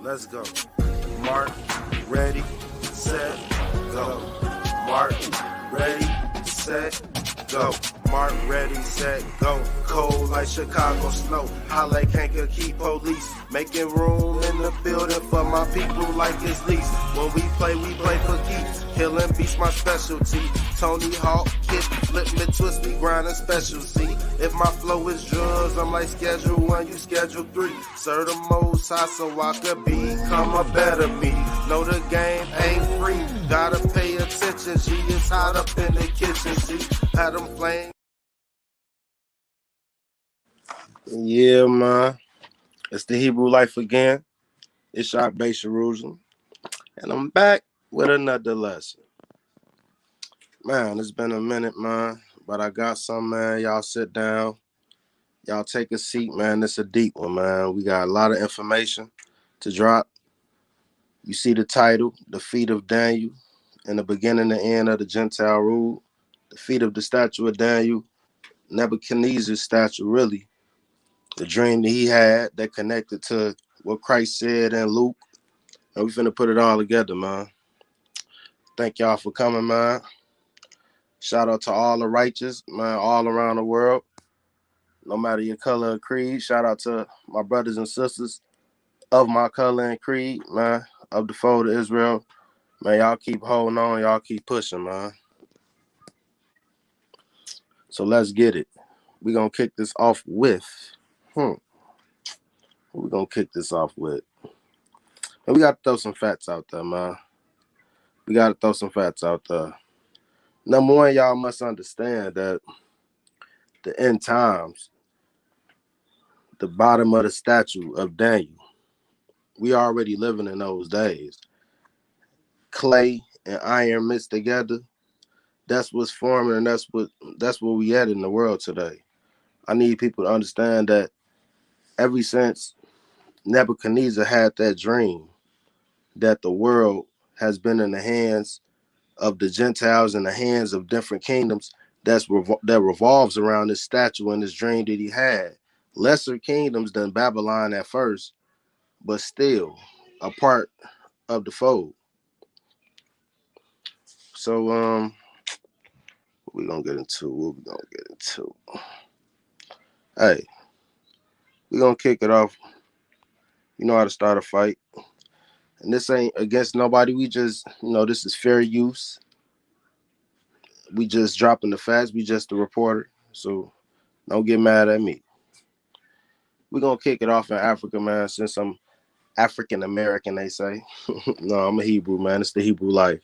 Let's go. Mark, ready, set, go. Mark, ready, set, go. Mark, ready, set, go. Cold like Chicago snow. Holla can't keep police. Making room in the building for my people like it's lease. When we play for keeps. Killing beats my specialty. Tony Hawk, kick, flip me, twist me, grinding specialty. If my flow is drugs, I'm like schedule 1, you schedule 3. Serve the most high so I could become a better me. Know the game ain't free. Gotta pay attention. She is hot up in the kitchen. See, had them playing. Yeah, man. It's the Hebrew Life again. It's Shot Base Jerusalem. And I'm back with another lesson. Man, it's been a minute, man. But I got some, man. Y'all sit down. Y'all take a seat, man. It's a deep one, man. We got a lot of information to drop. You see the title, The Feet of Daniel, in the beginning and end of the Gentile rule. The feet of the statue of Daniel, Nebuchadnezzar's statue, really. The dream that he had that connected to what Christ said in Luke. And we finna put it all together, man. Thank y'all for coming, man. Shout out to all the righteous, man, all around the world. No matter your color or creed. Shout out to my brothers and sisters of my color and creed, man, of the fold of Israel. Man, y'all keep holding on. Y'all keep pushing, man. So let's get it. We're going to kick this off with, what we going to kick this off with? And we got to throw some facts out there, man. We got to throw some facts out there. Number one, y'all must understand that the end times, the bottom of the statue of Daniel, we already living in those days. Clay and iron mixed together, that's what's forming, and that's where we at in the world today. I need people to understand that ever since Nebuchadnezzar had that dream that the world has been in the hands of the Gentiles, in the hands of different kingdoms, that revolves around this statue and this dream that he had. Lesser kingdoms than Babylon at first, but still a part of the fold. So what we gonna get into? Hey, we gonna kick it off. You know how to start a fight. And this ain't against nobody. We just, this is fair use. We just dropping the facts. We just the reporter. So don't get mad at me. We're going to kick it off in Africa, man, since I'm African American, they say. No, I'm a Hebrew, man. It's the Hebrew life.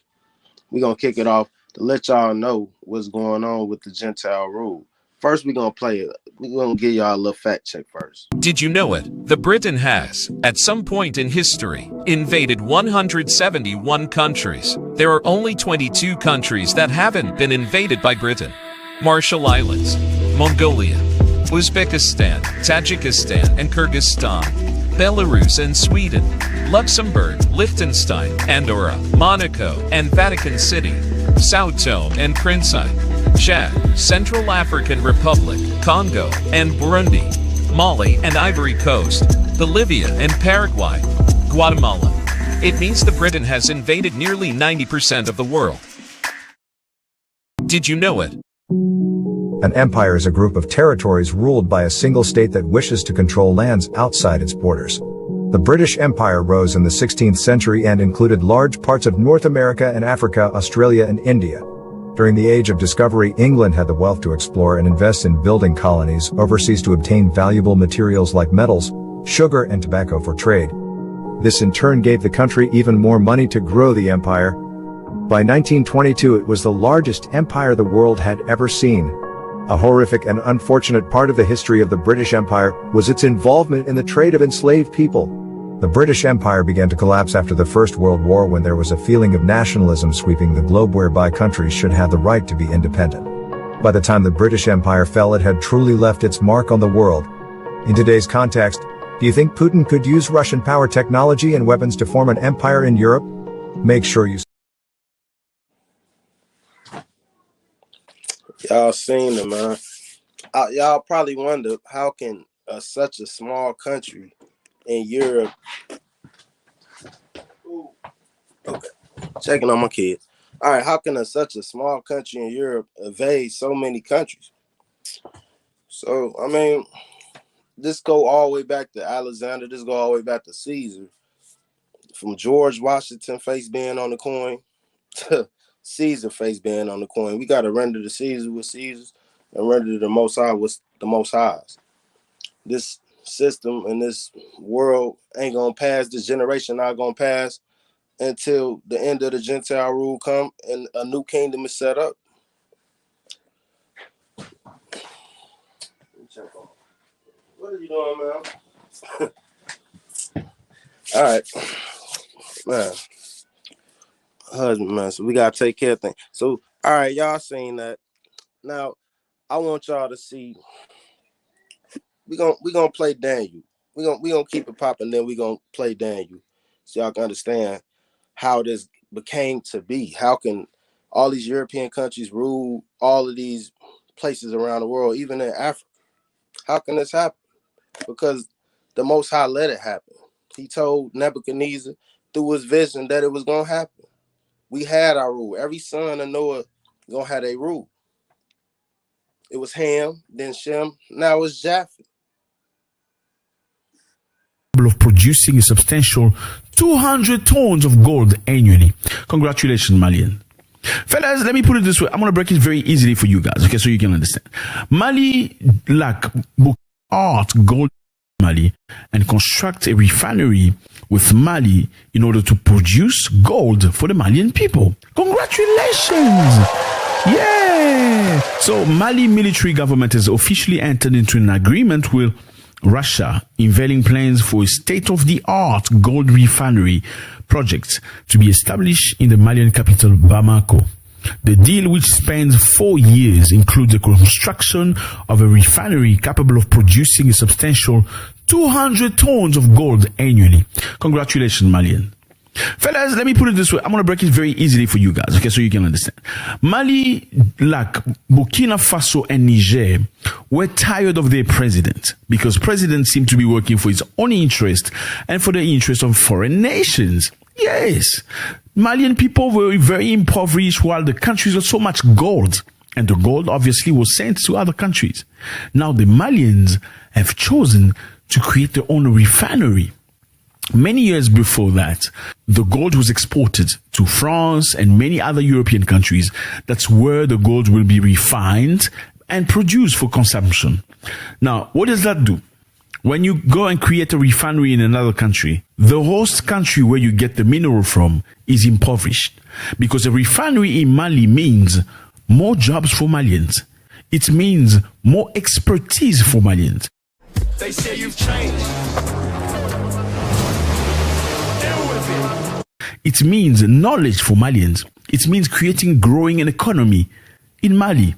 We're going to kick it off to let y'all know what's going on with the Gentile rule. First, we're going to play it. We're going to give y'all a little fact check first. Did you know it? The Britain has, at some point in history, invaded 171 countries. There are only 22 countries that haven't been invaded by Britain. Marshall Islands, Mongolia, Uzbekistan, Tajikistan and Kyrgyzstan, Belarus and Sweden, Luxembourg, Liechtenstein, Andorra, Monaco and Vatican City, Sao Tome and Principe, Chad, Central African Republic, Congo and Burundi, Mali and Ivory Coast, Bolivia and Paraguay, Guatemala. It means the Britain has invaded nearly 90% of the world. Did you know it? An empire is a group of territories ruled by a single state that wishes to control lands outside its borders. The British Empire rose in the 16th century and included large parts of North America and Africa, Australia and India. During the Age of Discovery, England had the wealth to explore and invest in building colonies overseas to obtain valuable materials like metals, sugar and tobacco for trade. This in turn gave the country even more money to grow the empire. By 1922 it was the largest empire the world had ever seen. A horrific and unfortunate part of the history of the British Empire was its involvement in the trade of enslaved people. The British Empire began to collapse after the First World War when there was a feeling of nationalism sweeping the globe whereby countries should have the right to be independent. By the time the British Empire fell, it had truly left its mark on the world. In today's context, do you think Putin could use Russian power technology and weapons to form an empire in Europe? Make sure you... Y'all seen them, man. Y'all probably wonder how can such a small country in Europe Checking on my kids. All right, how can such a small country in Europe evade so many countries? So, I mean, this go all the way back to Alexander. This go all the way back to Caesar. From George Washington face being on the coin to Caesar face being on the coin. We got to render the Caesar with Caesars and render the Most High with the Most Highs. This system and this world ain't going to pass. This generation not going to pass until the end of the Gentile rule come and a new kingdom is set up. What are you doing, man? All right, man. Husband, man. So we gotta take care of things. So, all right, y'all seen that. Now, I want y'all to see. We gonna play Daniel. We gonna keep it popping. Then we gonna play Daniel, so y'all can understand how this became to be. How can all these European countries rule all of these places around the world, even in Africa? How can this happen? Because the Most High let it happen. He told Nebuchadnezzar through his vision that it was gonna happen. We had our rule. Every son of Noah gonna have a rule. It was Ham, then Shem, now it's Japheth. Of producing a substantial 200 tons of gold annually. Congratulations, Malian. Fellas, let me put it this way. I'm going to break it very easily for you guys, okay, so you can understand. Mali lack art gold Mali and construct a refinery with Mali in order to produce gold for the Malian people. Congratulations! Yeah! So Mali military government has officially entered into an agreement with Russia, unveiling plans for a state-of-the-art gold refinery project to be established in the Malian capital, Bamako. The deal, which spans 4 years, includes the construction of a refinery capable of producing a substantial 200 tons of gold annually. Congratulations, Malian. Fellas, let me put it this way. I'm going to break it very easily for you guys, okay, so you can understand. Mali, like Burkina Faso and Niger, were tired of their president because presidents seem to be working for his own interest and for the interest of foreign nations. Yes, Malian people were very impoverished while the countries had so much gold. And the gold obviously was sent to other countries. Now the Malians have chosen to create their own refinery. Many years before that, the gold was exported to France and many other European countries. That's where the gold will be refined and produced for consumption. Now, what does that do? When you go and create a refinery in another country, the host country where you get the mineral from is impoverished. Because a refinery in Mali means more jobs for Malians. It means more expertise for Malians. They say you've changed. It means knowledge for Malians. It means growing an economy in Mali.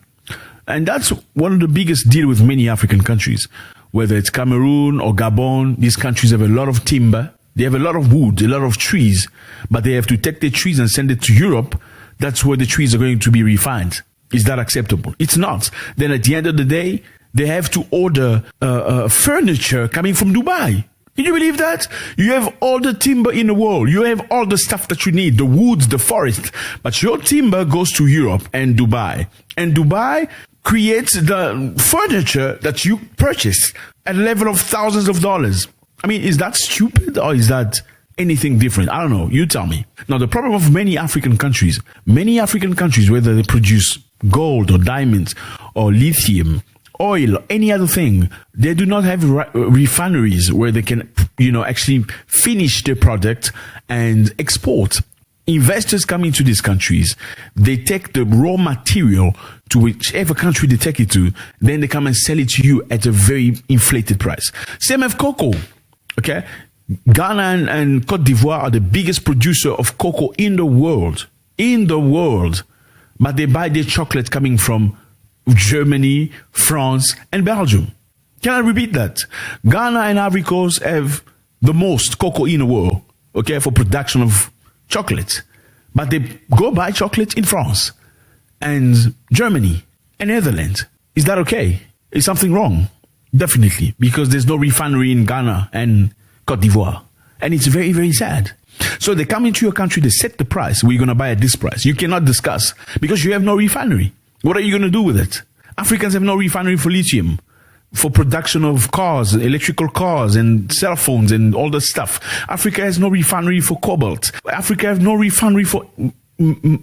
And that's one of the biggest deals with many African countries. Whether it's Cameroon or Gabon, these countries have a lot of timber. They have a lot of wood, a lot of trees. But they have to take the trees and send it to Europe. That's where the trees are going to be refined. Is that acceptable? It's not. Then at the end of the day, they have to order furniture coming from Dubai. Can you believe that? You have all the timber in the world. You have all the stuff that you need, the woods, the forest. But your timber goes to Europe and Dubai. And Dubai creates the furniture that you purchase at a level of thousands of dollars. I mean, is that stupid or is that anything different? I don't know. You tell me. Now, the problem of many African countries, whether they produce gold or diamonds or lithium, oil, any other thing, they do not have refineries where they can, actually finish their product and export. Investors come into these countries, they take the raw material to whichever country they take it to, then they come and sell it to you at a very inflated price. Same with cocoa, okay? Ghana and Cote d'Ivoire are the biggest producer of cocoa in the world. But they buy their chocolate coming from Germany, France, and Belgium. Can I repeat that? Ghana and Ivory Coast have the most cocoa in the world, okay, for production of chocolate. But they go buy chocolate in France and Germany and Netherlands. Is that okay? Is something wrong? Definitely, because there's no refinery in Ghana and Cote d'Ivoire. And it's very, very sad. So they come into your country, they set the price. We're going to buy at this price. You cannot discuss because you have no refinery. What are you going to do with it? Africans have no refinery for lithium, for production of cars, electrical cars and cell phones and all that stuff. Africa has no refinery for cobalt. Africa has no refinery for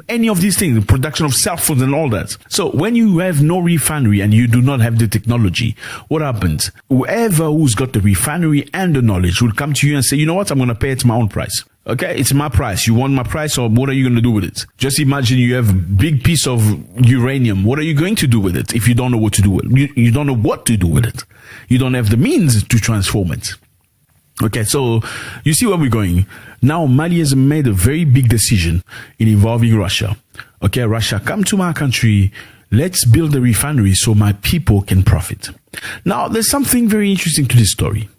any of these things, production of cell phones and all that. So when you have no refinery and you do not have the technology, what happens? Whoever who's got the refinery and the knowledge will come to you and say, you know what, I'm going to pay it my own price. Okay, it's my price. You want my price, or what are you going to do with it? Just imagine you have a big piece of uranium. What are you going to do with it if you don't know what to do with it? You don't know what to do with it. You don't have the means to transform it. Okay, so you see where we're going. Now Mali has made a very big decision in involving Russia. Okay, Russia, come to my country. Let's build a refinery so my people can profit. Now, there's something very interesting to this story.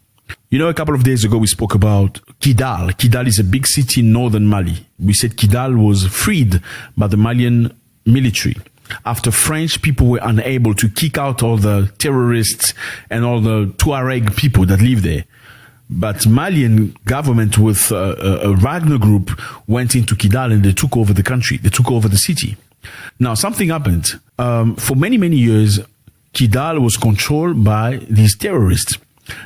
You know, a couple of days ago, we spoke about Kidal. Kidal is a big city in northern Mali. We said Kidal was freed by the Malian military after French people were unable to kick out all the terrorists and all the Tuareg people that live there. But Malian government with a Wagner group went into Kidal and they took over the country. They took over the city. Now, something happened. For many, many years, Kidal was controlled by these terrorists.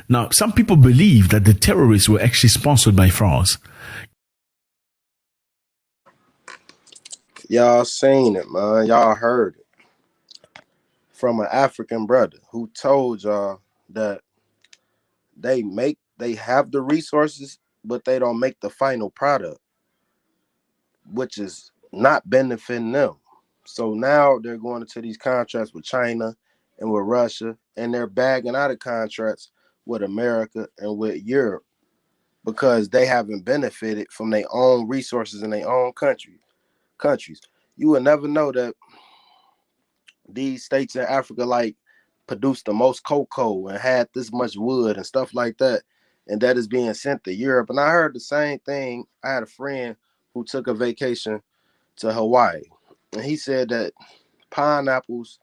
Now, some people believe that the terrorists were actually sponsored by France. Y'all seen it, man. Y'all heard it from an African brother who told y'all that they have the resources, but they don't make the final product, which is not benefiting them. So now they're going into these contracts with China and with Russia, and they're bagging out of contracts with America and with Europe because they haven't benefited from their own resources in their own countries. You will never know that these states in Africa like produced the most cocoa and had this much wood and stuff like that, and that is being sent to Europe. And I heard the same thing. I had a friend who took a vacation to Hawaii, and he said that pineapples,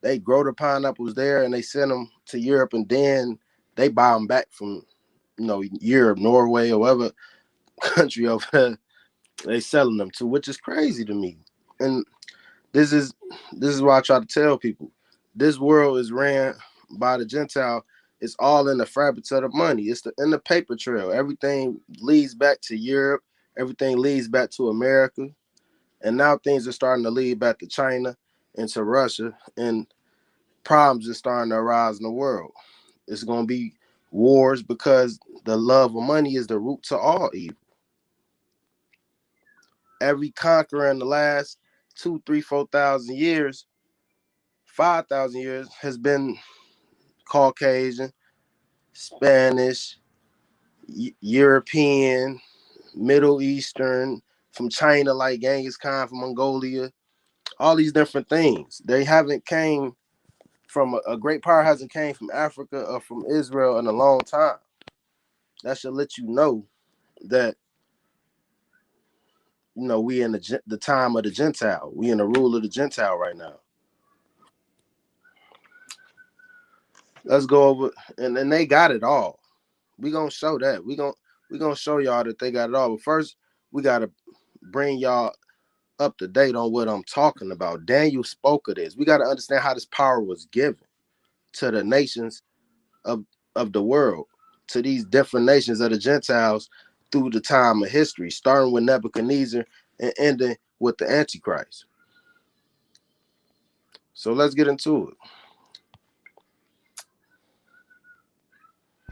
they grow the pineapples there and they send them to Europe, and then they buy them back from, Europe, Norway, or whatever country over there they selling them to, which is crazy to me. And this is why I try to tell people, this world is ran by the Gentile. It's all in the fabric of the money. It's in the paper trail. Everything leads back to Europe. Everything leads back to America. And now things are starting to lead back to China and to Russia. And problems are starting to arise in the world. It's going to be wars because the love of money is the root to all evil. Every conqueror in the last 2,000, 3,000, 4,000 years, 5,000 years has been Caucasian, Spanish, European, Middle Eastern, from China like Genghis Khan, from Mongolia, all these different things. They haven't came from a great power hasn't came from Africa or from Israel in a long time. That should let you know that, we in the time of the Gentile. We in the rule of the Gentile right now. Let's go over, and they got it all. We gonna show that. We gonna show y'all that they got it all. But first, we gotta bring y'all up to date on what I'm talking about. Daniel spoke of this. We gotta understand how this power was given to the nations of the world, to these different nations of the Gentiles through the time of history, starting with Nebuchadnezzar and ending with the Antichrist. So let's get into it.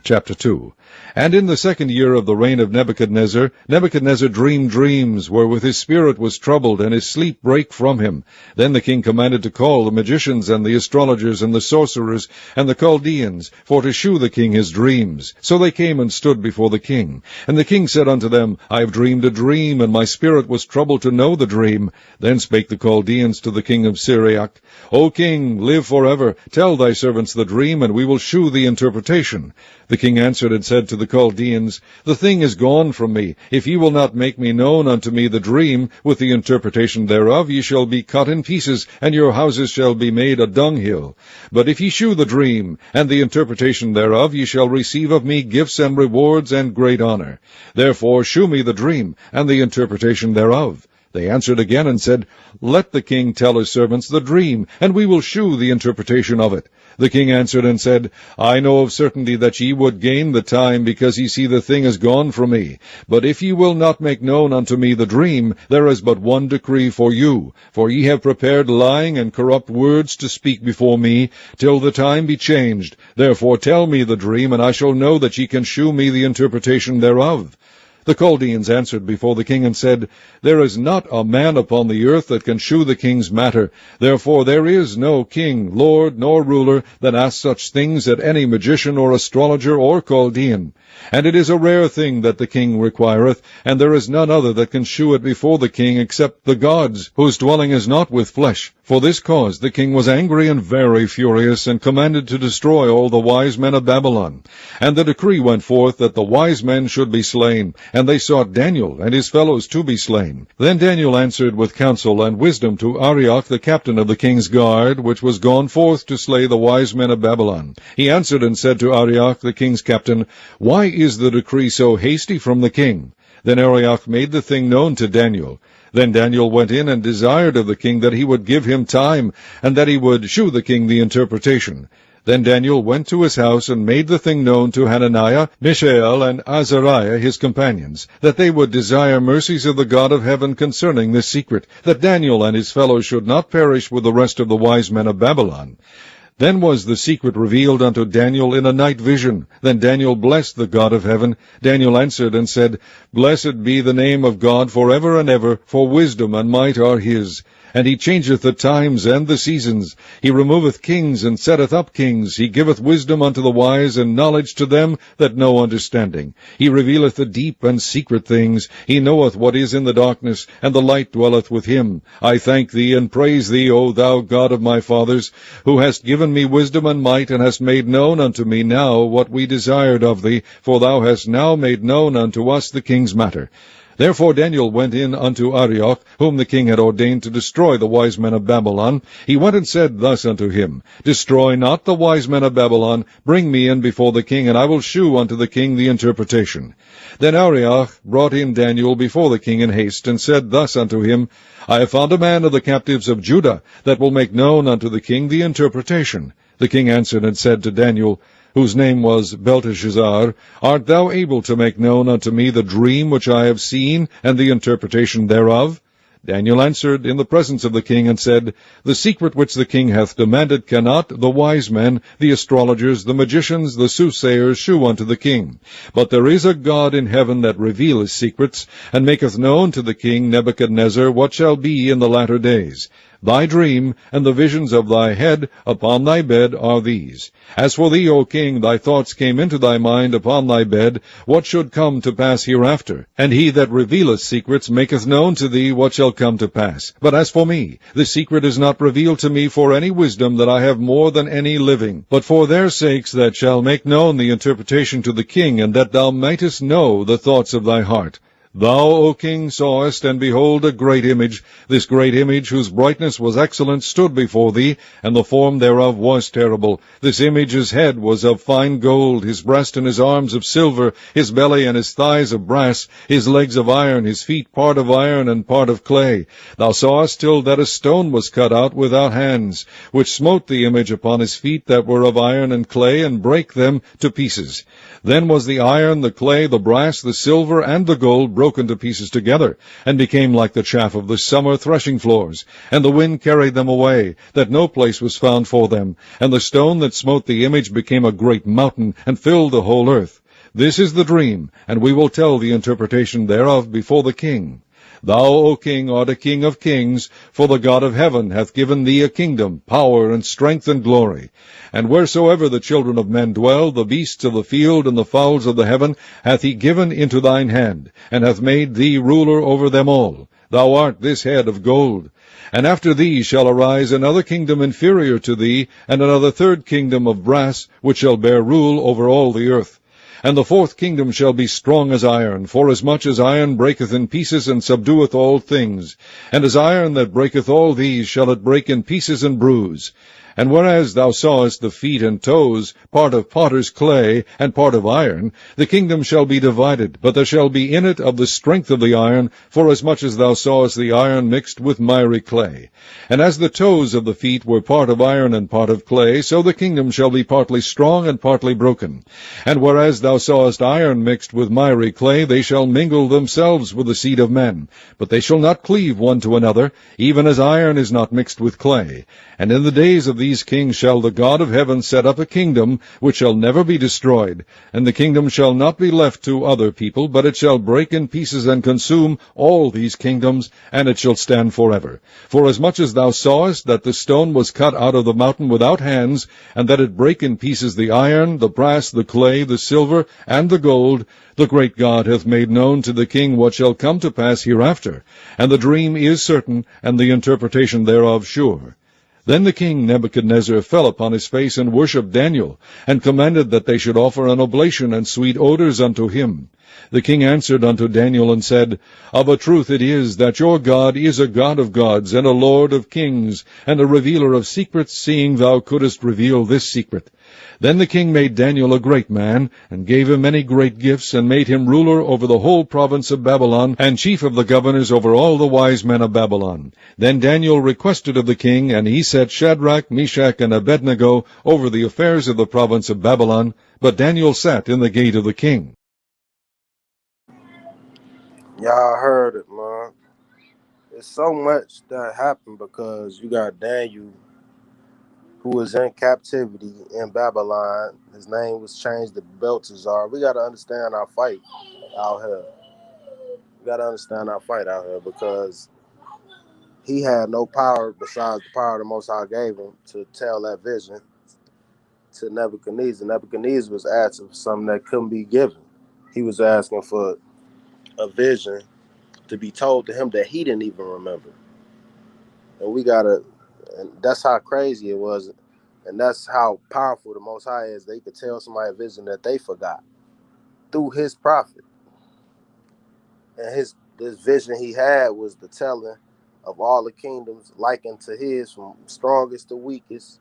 Chapter 2. And in the 2nd year of the reign of Nebuchadnezzar, Nebuchadnezzar dreamed dreams, wherewith his spirit was troubled, and his sleep brake from him. Then the king commanded to call the magicians, and the astrologers, and the sorcerers, and the Chaldeans, for to shew the king his dreams. So they came and stood before the king. And the king said unto them, I have dreamed a dream, and my spirit was troubled to know the dream. Then spake the Chaldeans to the king of Syriac, O king, live forever. Tell thy servants the dream, and we will shew the interpretation. The The king answered and said to the Chaldeans, The thing is gone from me. If ye will not make me known unto me the dream, with the interpretation thereof, ye shall be cut in pieces, and your houses shall be made a dunghill. But if ye shew the dream, and the interpretation thereof, ye shall receive of me gifts and rewards and great honor. Therefore shew me the dream, and the interpretation thereof. They answered again and said, Let the king tell his servants the dream, and we will shew the interpretation of it. The king answered and said, I know of certainty that ye would gain the time, because ye see the thing is gone from me. But if ye will not make known unto me the dream, there is but one decree for you. For ye have prepared lying and corrupt words to speak before me, till the time be changed. Therefore tell me the dream, and I shall know that ye can shew me the interpretation thereof. The Chaldeans answered before the king and said, There is not a man upon the earth that can shew the king's matter. Therefore there is no king, lord, nor ruler that asks such things at any magician or astrologer or Chaldean. And it is a rare thing that the king requireth, and there is none other that can shew it before the king except the gods, whose dwelling is not with flesh. For this cause the king was angry and very furious, and commanded to destroy all the wise men of Babylon. And the decree went forth that the wise men should be slain, and they sought Daniel and his fellows to be slain. Then Daniel answered with counsel and wisdom to Arioch the captain of the king's guard, which was gone forth to slay the wise men of Babylon. He answered and said to Arioch the king's captain, Why is the decree so hasty from the king? Then Arioch made the thing known to Daniel. Then Daniel went in and desired of the king that he would give him time, and that he would shew the king the interpretation. Then Daniel went to his house and made the thing known to Hananiah, Mishael, and Azariah his companions, that they would desire mercies of the God of heaven concerning this secret, that Daniel and his fellows should not perish with the rest of the wise men of Babylon. Then was the secret revealed unto Daniel in a night vision. Then Daniel blessed the God of heaven. Daniel answered and said, Blessed be the name of God forever and ever, for wisdom and might are his. And he changeth the times and the seasons. He removeth kings, and setteth up kings. He giveth wisdom unto the wise, and knowledge to them that know understanding. He revealeth the deep and secret things. He knoweth what is in the darkness, and the light dwelleth with him. I thank thee, and praise thee, O thou God of my fathers, who hast given me wisdom and might, and hast made known unto me now what we desired of thee, for thou hast now made known unto us the king's matter. Therefore Daniel went in unto Arioch, whom the king had ordained to destroy the wise men of Babylon. He went and said thus unto him, Destroy not the wise men of Babylon, bring me in before the king, and I will shew unto the king the interpretation. Then Arioch brought in Daniel before the king in haste, and said thus unto him, I have found a man of the captives of Judah, that will make known unto the king the interpretation. The king answered and said to Daniel, whose name was Belteshazzar, Art thou able to make known unto me the dream which I have seen, and the interpretation thereof? Daniel answered in the presence of the king, and said, The secret which the king hath demanded cannot the wise men, the astrologers, the magicians, the soothsayers shew unto the king. But there is a God in heaven that revealeth secrets, and maketh known to the king Nebuchadnezzar what shall be in the latter days. Thy dream and the visions of thy head upon thy bed are these. As for thee, O king, thy thoughts came into thy mind upon thy bed, what should come to pass hereafter. And he that revealeth secrets maketh known to thee what shall come to pass. But as for me, the secret is not revealed to me for any wisdom that I have more than any living, but for their sakes that shall make known the interpretation to the king, and that thou mightest know the thoughts of thy heart. Thou, O king, sawest, and behold, a great image. This great image, whose brightness was excellent, stood before thee, and the form thereof was terrible. This image's head was of fine gold, his breast and his arms of silver, his belly and his thighs of brass, his legs of iron, his feet part of iron and part of clay. Thou sawest till that a stone was cut out without hands, which smote the image upon his feet that were of iron and clay, and brake them to pieces. Then was the iron, the clay, the brass, the silver, and the gold broken to pieces together, and became like the chaff of the summer threshing floors. And the wind carried them away, that no place was found for them. And the stone that smote the image became a great mountain, and filled the whole earth. This is the dream, and we will tell the interpretation thereof before the king. Thou, O king, art a king of kings, for the God of heaven hath given thee a kingdom, power, and strength, and glory. And wheresoever the children of men dwell, the beasts of the field and the fowls of the heaven hath he given into thine hand, and hath made thee ruler over them all. Thou art this head of gold. And after thee shall arise another kingdom inferior to thee, and another third kingdom of brass, which shall bear rule over all the earth. And the fourth kingdom shall be strong as iron, forasmuch as iron breaketh in pieces and subdueth all things. And as iron that breaketh all these shall it break in pieces and bruise. And whereas thou sawest the feet and toes, part of potter's clay, and part of iron, the kingdom shall be divided, but there shall be in it of the strength of the iron, forasmuch as thou sawest the iron mixed with miry clay. And as the toes of the feet were part of iron and part of clay, so the kingdom shall be partly strong and partly broken. And whereas thou sawest iron mixed with miry clay, they shall mingle themselves with the seed of men, but they shall not cleave one to another, even as iron is not mixed with clay. And in the days of these kings shall the God of heaven set up a kingdom which shall never be destroyed, and the kingdom shall not be left to other people, but it shall break in pieces and consume all these kingdoms, and it shall stand forever. Forasmuch as thou sawest that the stone was cut out of the mountain without hands, and that it brake in pieces the iron, the brass, the clay, the silver, and the gold, the great God hath made known to the king what shall come to pass hereafter, and the dream is certain, and the interpretation thereof sure. Then the king Nebuchadnezzar fell upon his face and worshipped Daniel, and commanded that they should offer an oblation and sweet odors unto him. The king answered unto Daniel and said, Of a truth it is that your God is a God of gods, and a Lord of kings, and a revealer of secrets, seeing thou couldest reveal this secret. Then the king made Daniel a great man, and gave him many great gifts, and made him ruler over the whole province of Babylon, and chief of the governors over all the wise men of Babylon. Then Daniel requested of the king, and he set Shadrach, Meshach, and Abednego over the affairs of the province of Babylon, but Daniel sat in the gate of the king. Y'all heard it, man. It's so much that happened because you got Daniel, who was in captivity in Babylon. His name was changed to Belteshazzar. We got to understand our fight out here. We got to understand our fight out here because he had no power besides the power the Most High gave him to tell that vision to Nebuchadnezzar. Nebuchadnezzar was asking for something that couldn't be given. He was asking for a vision to be told to him that he didn't even remember. And we gotta, and that's how crazy it was, and that's how powerful the Most High is. They could tell somebody a vision that they forgot through his prophet. And this vision he had was the telling of all the kingdoms likened to his, from strongest to weakest.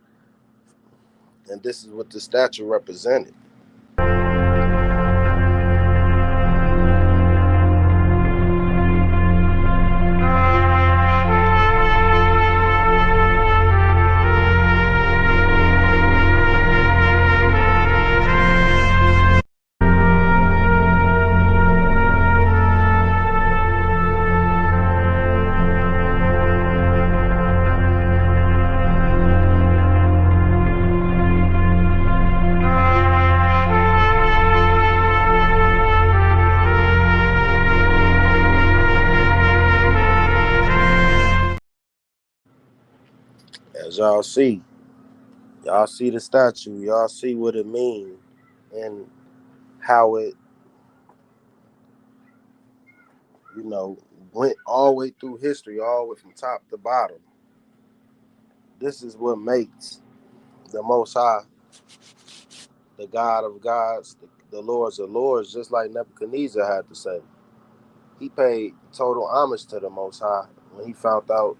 And this is what the statue represented. As y'all see the statue, y'all see what it means and how it, you know, went all the way through history, all the way from top to bottom. This is what makes the Most High the God of gods, the Lords of lords, just like Nebuchadnezzar had to say. He paid total homage to the Most High when he found out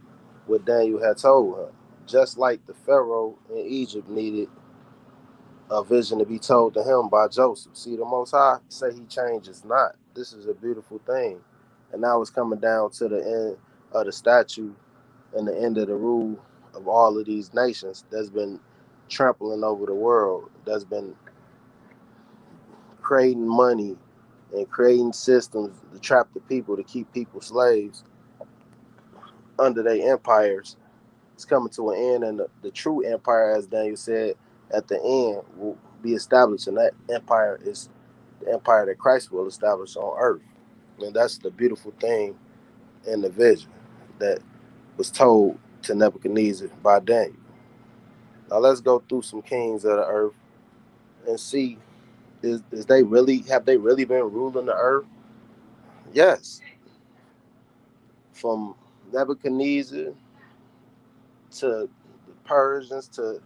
what Daniel had told him. Just like the Pharaoh in Egypt needed a vision to be told to him by Joseph. See, the Most High say he changes not. This is a beautiful thing. And now it's coming down to the end of the statue and the end of the rule of all of these nations that's been trampling over the world, that's been creating money and creating systems to trap the people, to keep people slaves under their empires. It's coming to an end, and the true empire, as Daniel said, at the end will be established, and that empire is the empire that Christ will establish on earth. And that's the beautiful thing in the vision that was told to Nebuchadnezzar by Daniel. Now let's go through some kings of the earth and see, is they really, have they really been ruling the earth? Yes. From Nebuchadnezzar to the Persians to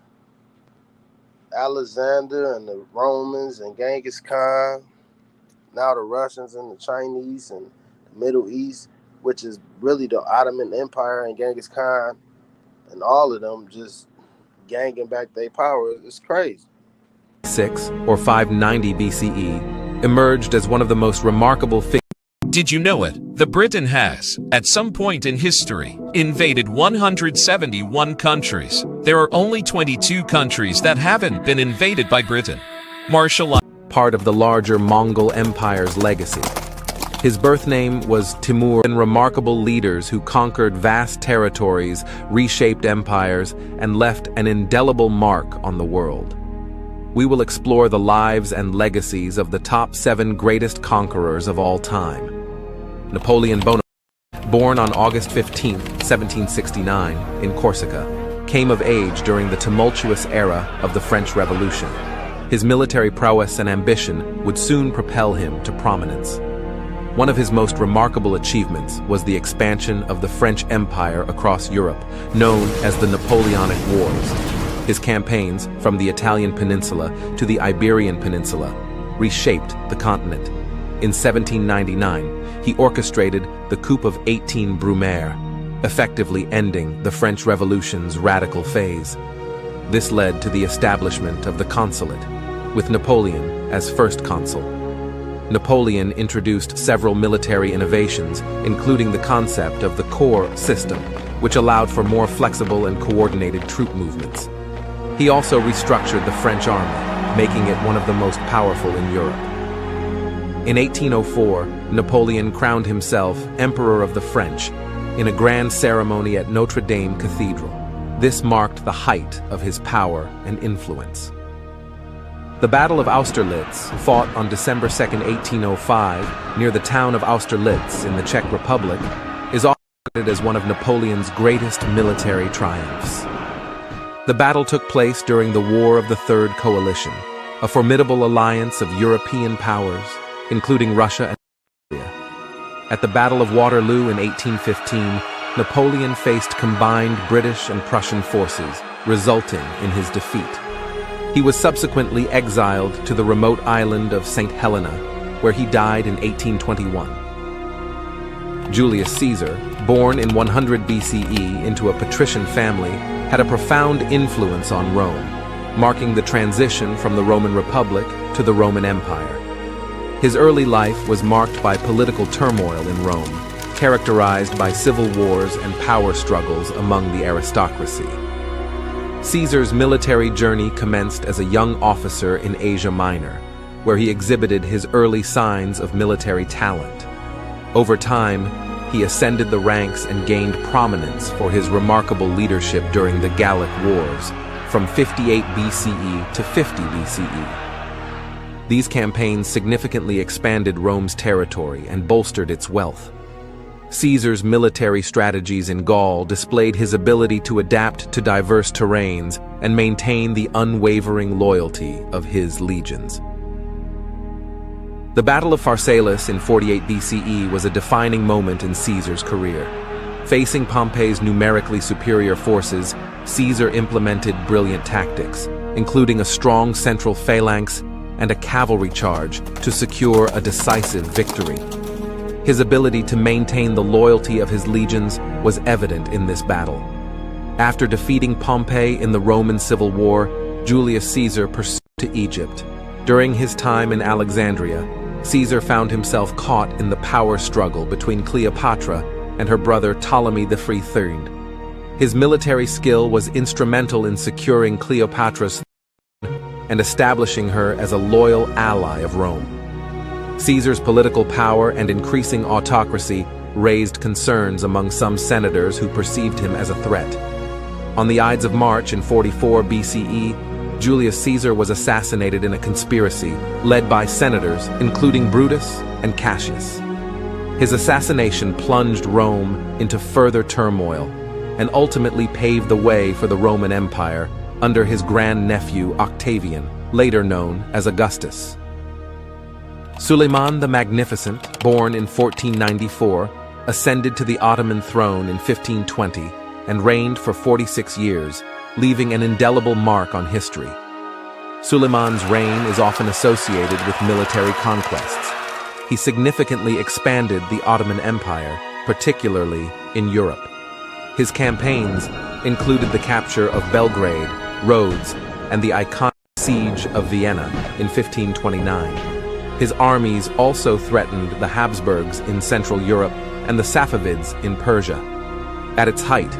Alexander and the Romans and Genghis Khan, now the Russians and the Chinese and the Middle East, which is really the Ottoman Empire and Genghis Khan, and all of them just ganging back their power. It's crazy. 6 or 590 BCE, emerged as one of the most remarkable figures. Did you know it? The Britain has, at some point in history, invaded 171 countries. There are only 22 countries that haven't been invaded by Britain. Martial part of the larger Mongol Empire's legacy. His birth name was Timur, and remarkable leaders who conquered vast territories, reshaped empires, and left an indelible mark on the world. We will explore the lives and legacies of the top 7 greatest conquerors of all time. Napoleon Bonaparte, born on August 15, 1769, in Corsica, came of age during the tumultuous era of the French Revolution. His military prowess and ambition would soon propel him to prominence. One of his most remarkable achievements was the expansion of the French Empire across Europe, known as the Napoleonic Wars. His campaigns, from the Italian peninsula to the Iberian Peninsula, reshaped the continent. In 1799, he orchestrated the Coup of 18 Brumaire, effectively ending the French Revolution's radical phase. This led to the establishment of the consulate, with Napoleon as first consul. Napoleon introduced several military innovations, including the concept of the corps system, which allowed for more flexible and coordinated troop movements. He also restructured the French army, making it one of the most powerful in Europe. In 1804, Napoleon crowned himself Emperor of the French in a grand ceremony at Notre Dame Cathedral. This marked the height of his power and influence. The Battle of Austerlitz, fought on December 2, 1805, near the town of Austerlitz in the Czech Republic, is often regarded as one of Napoleon's greatest military triumphs. The battle took place during the War of the Third Coalition, a formidable alliance of European powers, including Russia and Austria. At the Battle of Waterloo in 1815, Napoleon faced combined British and Prussian forces, resulting in his defeat. He was subsequently exiled to the remote island of St. Helena, where he died in 1821. Julius Caesar, born in 100 BCE into a patrician family, had a profound influence on Rome, marking the transition from the Roman Republic to the Roman Empire. His early life was marked by political turmoil in Rome, characterized by civil wars and power struggles among the aristocracy. Caesar's military journey commenced as a young officer in Asia Minor, where he exhibited his early signs of military talent. Over time, he ascended the ranks and gained prominence for his remarkable leadership during the Gallic Wars, from 58 BCE to 50 BCE. These campaigns significantly expanded Rome's territory and bolstered its wealth. Caesar's military strategies in Gaul displayed his ability to adapt to diverse terrains and maintain the unwavering loyalty of his legions. The Battle of Pharsalus in 48 BCE was a defining moment in Caesar's career. Facing Pompey's numerically superior forces, Caesar implemented brilliant tactics, including a strong central phalanx and a cavalry charge to secure a decisive victory. His ability to maintain the loyalty of his legions was evident in this battle. After defeating Pompey in the Roman Civil War, Julius Caesar pursued to Egypt. During his time in Alexandria, Caesar found himself caught in the power struggle between Cleopatra and her brother Ptolemy III. His military skill was instrumental in securing Cleopatra's and establishing her as a loyal ally of Rome. Caesar's political power and increasing autocracy raised concerns among some senators who perceived him as a threat. On the Ides of March in 44 BCE, Julius Caesar was assassinated in a conspiracy led by senators, including Brutus and Cassius. His assassination plunged Rome into further turmoil and ultimately paved the way for the Roman Empire under his grandnephew Octavian, later known as Augustus. Suleiman the Magnificent, born in 1494, ascended to the Ottoman throne in 1520 and reigned for 46 years, leaving an indelible mark on history. Suleiman's reign is often associated with military conquests. He significantly expanded the Ottoman Empire, particularly in Europe. His campaigns included the capture of Belgrade, Rhodes, and the iconic siege of Vienna in 1529. His armies also threatened the Habsburgs in Central Europe and the Safavids in Persia. At its height,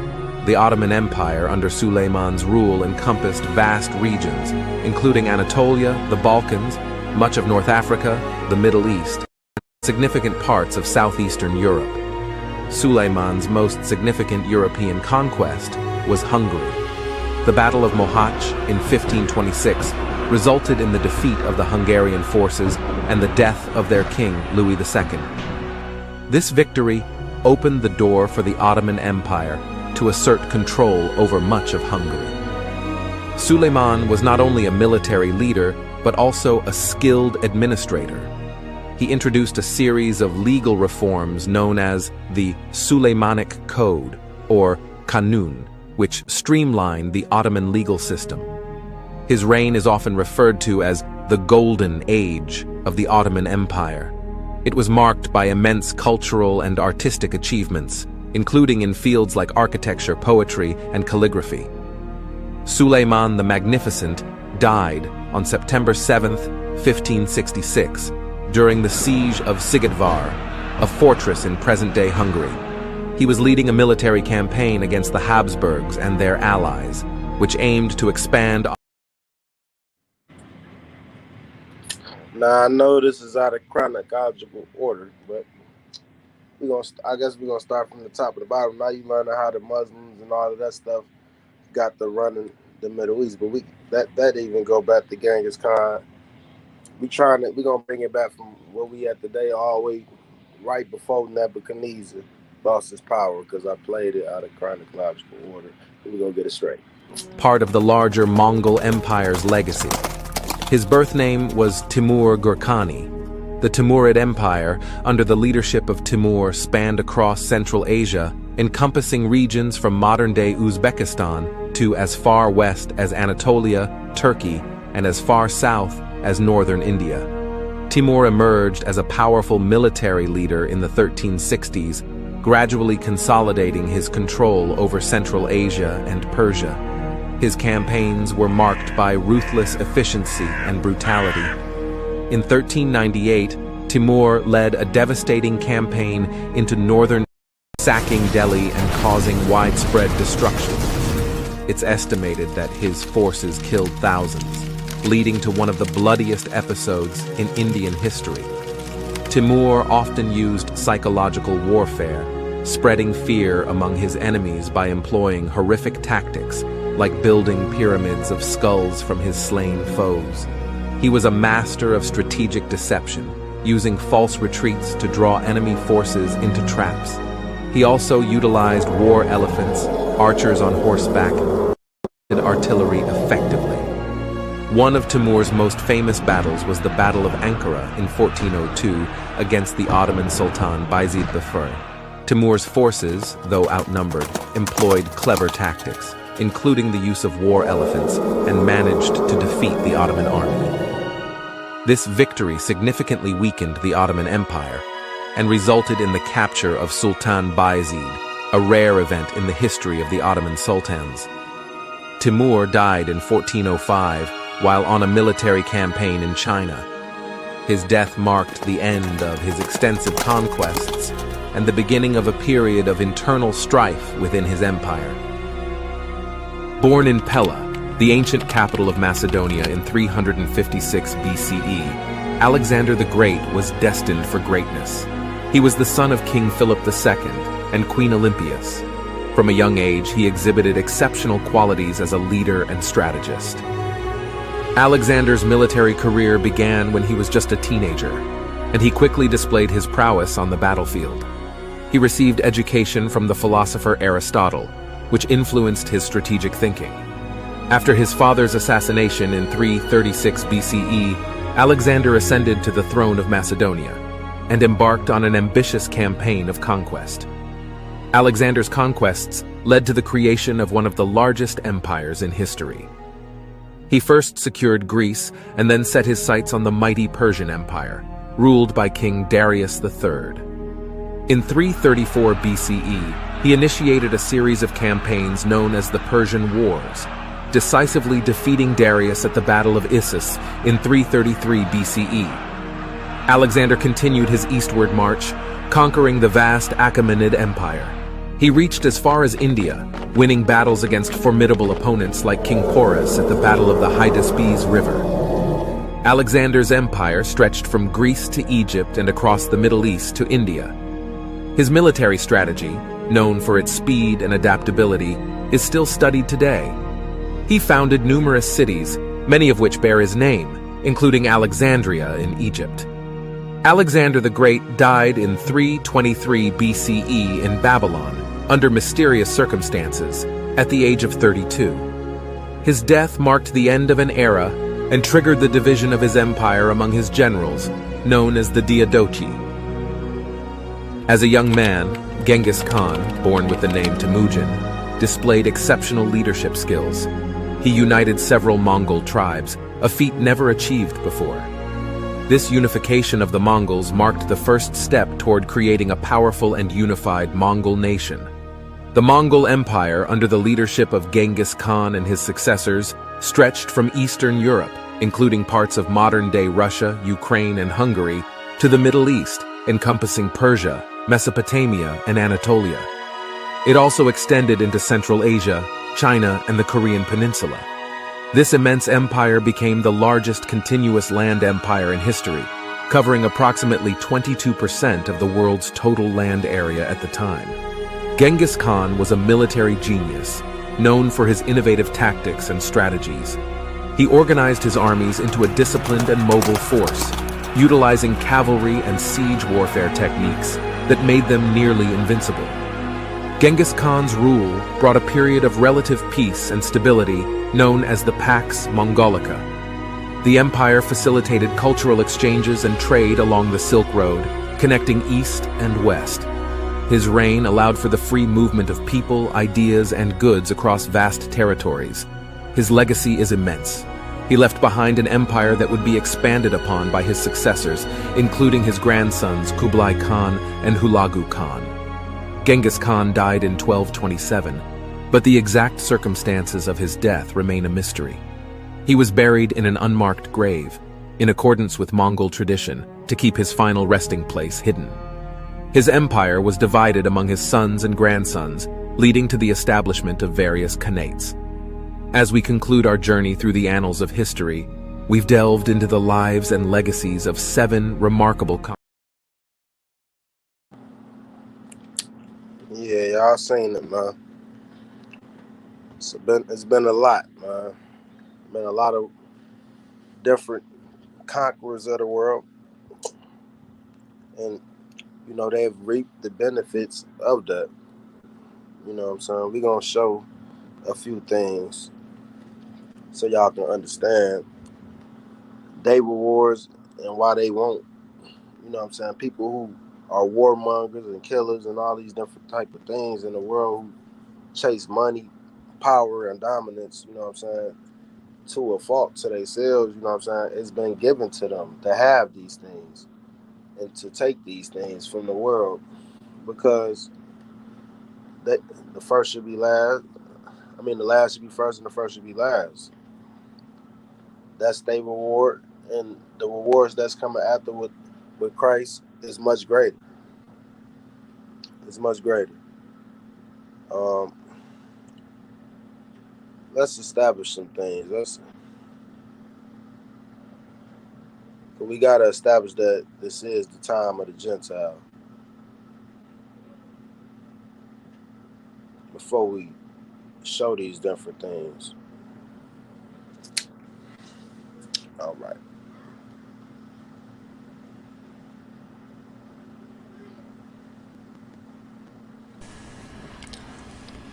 the Ottoman Empire under Suleiman's rule encompassed vast regions, including Anatolia, the Balkans, much of North Africa, the Middle East, and significant parts of southeastern Europe. Suleiman's most significant European conquest was Hungary. The Battle of Mohacs in 1526 resulted in the defeat of the Hungarian forces and the death of their king, Louis II. This victory opened the door for the Ottoman Empire to assert control over much of Hungary. Suleiman was not only a military leader, but also a skilled administrator. He introduced a series of legal reforms known as the Suleimanic Code, or Kanun, which streamlined the Ottoman legal system. His reign is often referred to as the Golden Age of the Ottoman Empire. It was marked by immense cultural and artistic achievements, including in fields like architecture, poetry, and calligraphy. Suleiman the Magnificent died on September 7, 1566, during the siege of Sigedvar, a fortress in present-day Hungary. He was leading a military campaign against the Habsburgs and their allies, which aimed to expand. Now, I know this is out of chronological order, but I guess we're gonna start from the top of the bottom. Now you learn how the Muslims and all of that stuff got to running the Middle East, but that even go back to Genghis Khan. We're gonna bring it back from where we at today all the way right before Nebuchadnezzar lost his power, because I played it out of chronological order. We're gonna get it straight. Part of the larger Mongol Empire's legacy. His birth name was Timur Gurkhani. The Timurid Empire, under the leadership of Timur, spanned across Central Asia, encompassing regions from modern-day Uzbekistan to as far west as Anatolia, Turkey, and as far south as northern India. Timur emerged as a powerful military leader in the 1360s, gradually consolidating his control over Central Asia and Persia. His campaigns were marked by ruthless efficiency and brutality. In 1398, Timur led a devastating campaign into northern, sacking Delhi and causing widespread destruction. It's estimated that his forces killed thousands, leading to one of the bloodiest episodes in Indian history. Timur often used psychological warfare, spreading fear among his enemies by employing horrific tactics like building pyramids of skulls from his slain foes. He was a master of strategic deception, using false retreats to draw enemy forces into traps. He also utilized war elephants, archers on horseback, and artillery effectively. One of Timur's most famous battles was the Battle of Ankara in 1402 against the Ottoman Sultan Bayezid I. Timur's forces, though outnumbered, employed clever tactics, including the use of war elephants, and managed to defeat the Ottoman army. This victory significantly weakened the Ottoman Empire and resulted in the capture of Sultan Bayezid, a rare event in the history of the Ottoman sultans. Timur died in 1405 while on a military campaign in China. His death marked the end of his extensive conquests and the beginning of a period of internal strife within his empire. Born in Pella, the ancient capital of Macedonia, in 356 BCE, Alexander the Great was destined for greatness. He was the son of King Philip II and Queen Olympias. From a young age, he exhibited exceptional qualities as a leader and strategist. Alexander's military career began when he was just a teenager, and he quickly displayed his prowess on the battlefield. He received education from the philosopher Aristotle, which influenced his strategic thinking. After his father's assassination in 336 BCE, Alexander ascended to the throne of Macedonia and embarked on an ambitious campaign of conquest. Alexander's conquests led to the creation of one of the largest empires in history. He first secured Greece and then set his sights on the mighty Persian Empire, ruled by King Darius III. In 334 BCE, he initiated a series of campaigns known as the Persian Wars, decisively defeating Darius at the Battle of Issus in 333 BCE. Alexander continued his eastward march, conquering the vast Achaemenid Empire. He reached as far as India, winning battles against formidable opponents like King Porus at the Battle of the Hydaspes River. Alexander's empire stretched from Greece to Egypt and across the Middle East to India. His military strategy, known for its speed and adaptability, is still studied today. He founded numerous cities, many of which bear his name, including Alexandria in Egypt. Alexander the Great died in 323 BCE in Babylon, under mysterious circumstances, at the age of 32. His death marked the end of an era and triggered the division of his empire among his generals, known as the Diadochi. As a young man, Genghis Khan, born with the name Temujin, displayed exceptional leadership skills. He united several Mongol tribes, a feat never achieved before. This unification of the Mongols marked the first step toward creating a powerful and unified Mongol nation. The Mongol Empire, under the leadership of Genghis Khan and his successors, stretched from Eastern Europe, including parts of modern-day Russia, Ukraine, and Hungary, to the Middle East, encompassing Persia, Mesopotamia, and Anatolia. It also extended into Central Asia, China, and the Korean Peninsula. This immense empire became the largest continuous land empire in history, covering approximately 22% of the world's total land area at the time. Genghis Khan was a military genius, known for his innovative tactics and strategies. He organized his armies into a disciplined and mobile force, utilizing cavalry and siege warfare techniques that made them nearly invincible. Genghis Khan's rule brought a period of relative peace and stability known as the Pax Mongolica. The empire facilitated cultural exchanges and trade along the Silk Road, connecting east and west. His reign allowed for the free movement of people, ideas, and goods across vast territories. His legacy is immense. He left behind an empire that would be expanded upon by his successors, including his grandsons Kublai Khan and Hulagu Khan. Genghis Khan died in 1227, but the exact circumstances of his death remain a mystery. He was buried in an unmarked grave, in accordance with Mongol tradition, to keep his final resting place hidden. His empire was divided among his sons and grandsons, leading to the establishment of various khanates. As we conclude our journey through the annals of history, we've delved into the lives and legacies of 7 remarkable Yeah, y'all seen it, man. It's been a lot, man. Been a lot of different conquerors of the world, and you know they've reaped the benefits of that. You know what I'm saying? We're gonna show a few things so y'all can understand their rewards and why they won't. You know what I'm saying? People who are warmongers and killers and all these different type of things in the world who chase money, power, and dominance, you know what I'm saying, to a fault to themselves, you know what I'm saying, it's been given to them to have these things and to take these things from the world, because the first should be last. I mean, the last should be first and the first should be last. That's their reward, and the rewards that's coming after with Christ is much greater. It's much greater. Let's establish some things. We got to establish that this is the time of the Gentile before we show these different things. All right.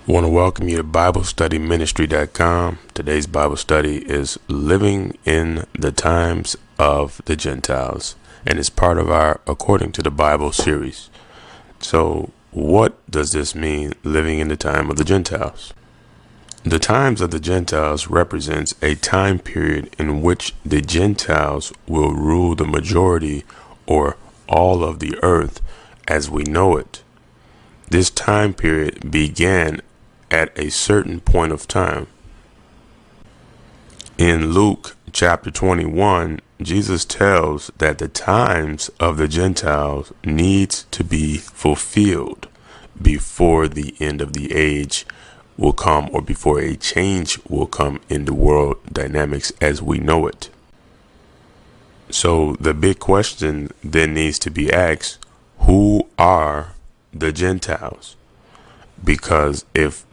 I want to welcome you to BibleStudyMinistry.com. Today's Bible study is Living in the Times of the Gentiles, and it's part of our According to the Bible series. So what does this mean, living in the time of the Gentiles? The times of the Gentiles represents a time period in which the Gentiles will rule the majority or all of the earth as we know it. This time period began at a certain point of time. In Luke chapter 21, Jesus tells that the times of the Gentiles needs to be fulfilled before the end of the age will come, or before a change will come in the world dynamics as we know it. So the big question then needs to be asked, who are the Gentiles? Because if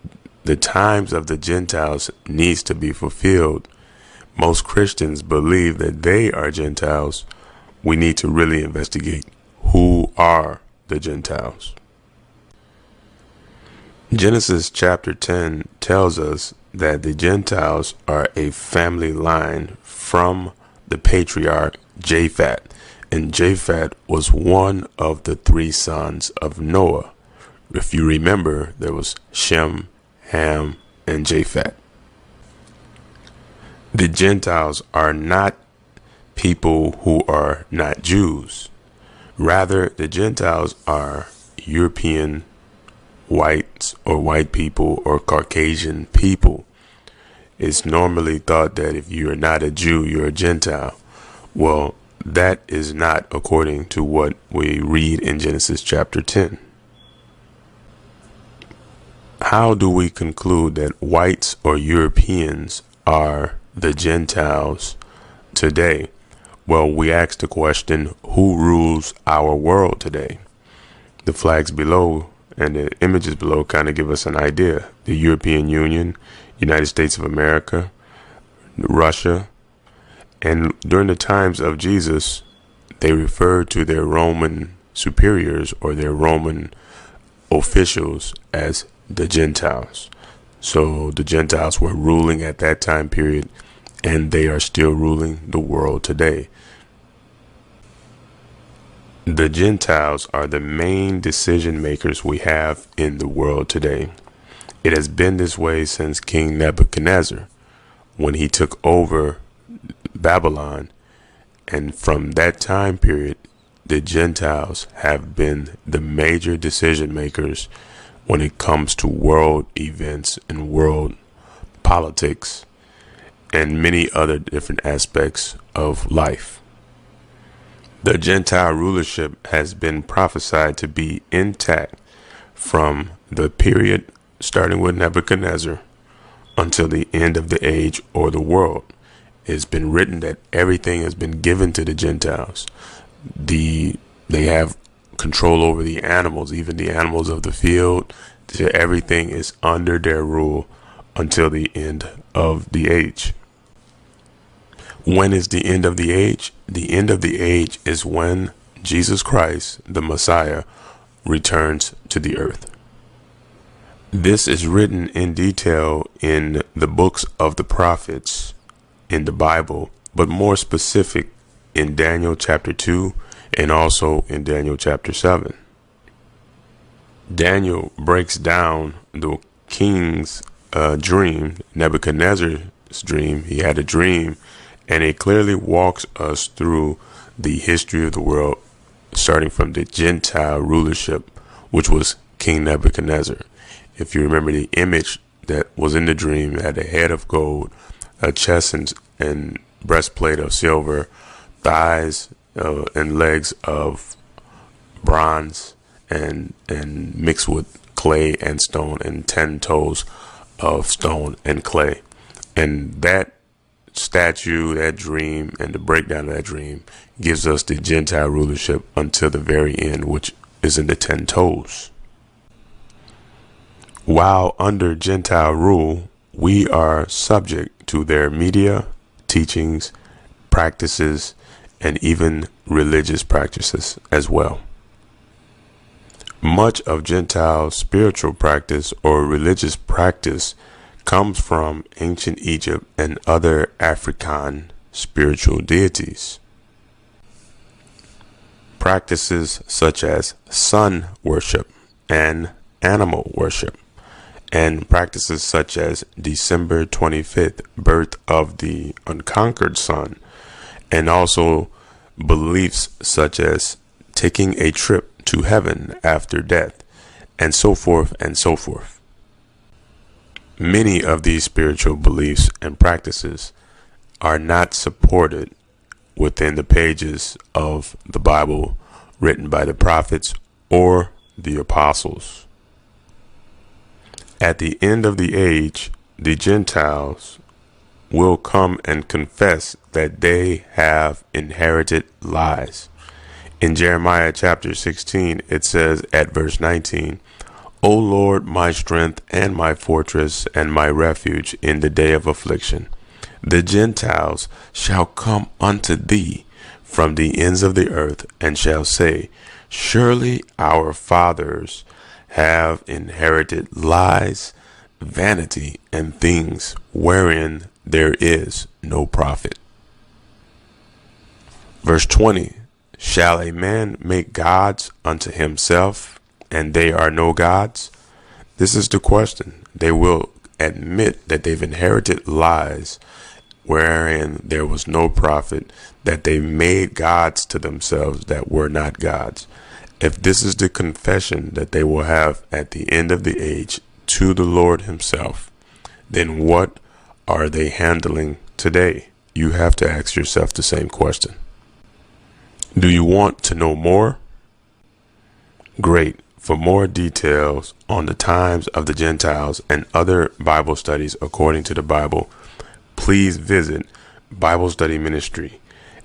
the times of the Gentiles needs to be fulfilled, most Christians believe that they are Gentiles. We need to really investigate who are the Gentiles. Genesis chapter 10 tells us that the Gentiles are a family line from the patriarch Japhet, and Japhet was one of the three sons of Noah. If you remember, there was Shem, Ham, and Japhet. The Gentiles are not people who are not Jews. Rather, the Gentiles are European whites or white people or Caucasian people. It's normally thought that if you are not a Jew, you're a Gentile. Well, that is not according to what we read in Genesis chapter 10. How do we conclude that whites or Europeans are the Gentiles today? Well, we ask the question, who rules our world today? The flags below and the images below kind of give us an idea. The European Union, United States of America, Russia, and during the times of Jesus, they referred to their Roman superiors or their Roman officials as the Gentiles. So the Gentiles were ruling at that time period, and they are still ruling the world today. The Gentiles are the main decision makers we have in the world today. It has been this way since King Nebuchadnezzar, when he took over Babylon, and from that time period, the Gentiles have been the major decision makers when it comes to world events and world politics and many other different aspects of life. The Gentile rulership has been prophesied to be intact from the period starting with Nebuchadnezzar until the end of the age or the world. It's been written that everything has been given to the Gentiles. They have control over the animals, even the animals of the field. Everything is under their rule until the end of the age. When is the end of the age? The end of the age is when Jesus Christ, the Messiah, returns to the earth. This is written in detail in the books of the prophets in the Bible, but more specific in Daniel chapter 2 and also in Daniel chapter 7. Daniel breaks down the king's dream, Nebuchadnezzar's dream. He had a dream, and it clearly walks us through the history of the world, starting from the Gentile rulership, which was King Nebuchadnezzar. If you remember, the image that was in the dream had a head of gold, a chest and breastplate of silver, thighs and legs of bronze, and mixed with clay and stone, and 10 toes of stone and clay. And that statue, that dream, and the breakdown of that dream gives us the Gentile rulership until the very end, which is in the 10 toes. While under Gentile rule, we are subject to their media, teachings, practices, and even religious practices as well. Much of Gentile spiritual practice or religious practice comes from ancient Egypt and other African spiritual deities. Practices such as sun worship and animal worship and practices such as December 25th, birth of the unconquered son, and also beliefs such as taking a trip to heaven after death, and so forth and so forth. Many of these spiritual beliefs and practices are not supported within the pages of the Bible written by the prophets or the apostles. At the end of the age, the Gentiles will come and confess that they have inherited lies. In Jeremiah chapter 16, it says at verse 19, O Lord, my strength and my fortress and my refuge in the day of affliction, the Gentiles shall come unto thee from the ends of the earth, and shall say, Surely our fathers have inherited lies, vanity, and things wherein there is no profit. Verse 20, Shall a man make gods unto himself, and they are no gods? This is the question. They will admit that they've inherited lies wherein there was no profit, that they made gods to themselves that were not gods. If this is the confession that they will have at the end of the age to the Lord himself, then what are they handling today? You have to ask yourself the same question. Do you want to know more? Great. For more details on the times of the Gentiles and other Bible studies according to the Bible, please visit Bible Study Ministry.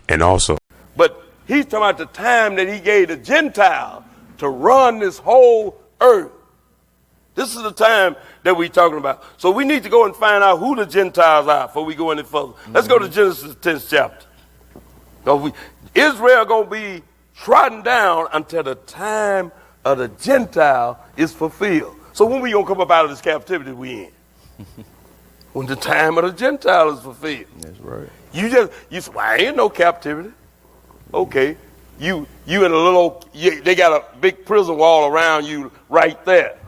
And also, but he's talking about the time that he gave the Gentiles to run this whole earth. This is the time that we're talking about. So we need to go and find out who the Gentiles are before we go any further. Let's go to Genesis 10th chapter. Israel going to be trodden down until the time of the Gentile is fulfilled. So when we going to come up out of this captivity we in? When the time of the Gentile is fulfilled. That's right. You say, well, ain't no captivity. Okay. You in a little, they got a big prison wall around you right there.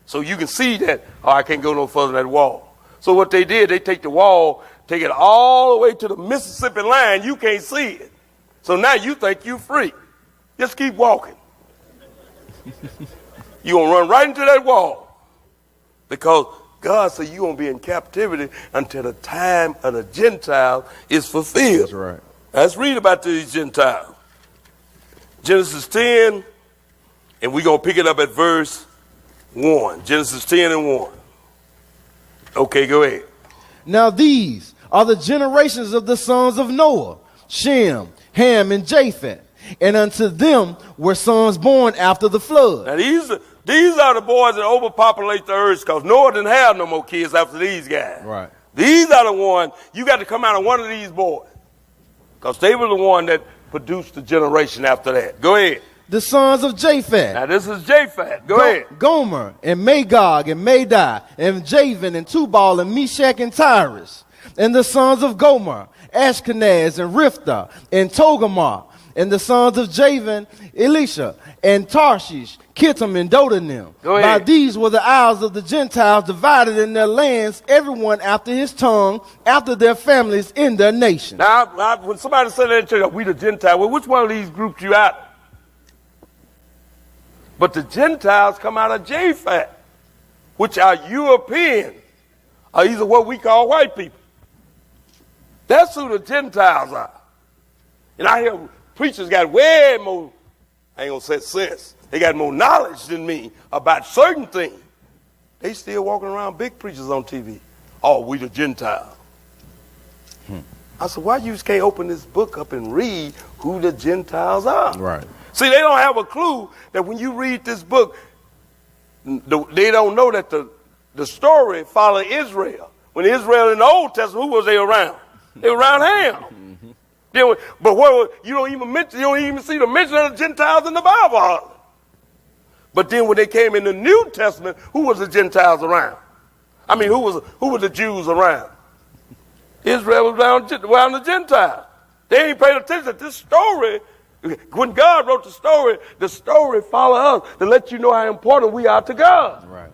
So you can see that, I can't go no further than that wall. So what they did, they take the wall, take it all the way to the Mississippi line. You can't see it. So now you think you free. Just keep walking. You're going to run right into that wall. Because God said you're going to be in captivity until the time of the Gentiles is fulfilled. That's right. Let's read about these Gentiles. Genesis 10, and we're going to pick it up at verse 1. Genesis 10 and 1. Okay, go ahead. Now these are the generations of the sons of Noah, Shem, Ham, and Japheth. And unto them were sons born after the flood. Now these are the boys that overpopulate the earth, because Noah didn't have no more kids after these guys. Right. These are the ones, you got to come out of one of these boys, because they were the one that produced the generation after that. Go ahead. The sons of Japheth. Now this is Japheth. Go ahead. Gomer and Magog and Madai and Javan and Tubal and Meshach and Tyrus. And the sons of Gomer, Ashkenaz and Riphtah and Togarmah. And the sons of Javan, Elisha and Tarshish, Kittim and Dodanim. By these were the isles of the Gentiles divided in their lands, everyone after his tongue, after their families in their nation. Now, when somebody said that to you, we the Gentiles, well, which one of these groups you out? But the Gentiles come out of Japheth, which are Europeans. These are what we call white people. That's who the Gentiles are. And I hear preachers got way more, I ain't gonna say sense, they got more knowledge than me about certain things. They still walking around big preachers on TV. Oh, we the Gentiles. I said, why you just can't open this book up and read who the Gentiles are? Right. See, they don't have a clue that when you read this book, they don't know that the story followed Israel. When Israel in the Old Testament, who was they around? They were around Ham. But you don't even see the mention of the Gentiles in the Bible. But then when they came in the New Testament, who was the Gentiles around? I mean, who was the Jews around? Israel was around the Gentiles. They ain't paid attention to this story. When God wrote the story followed us to let you know how important we are to God. Right.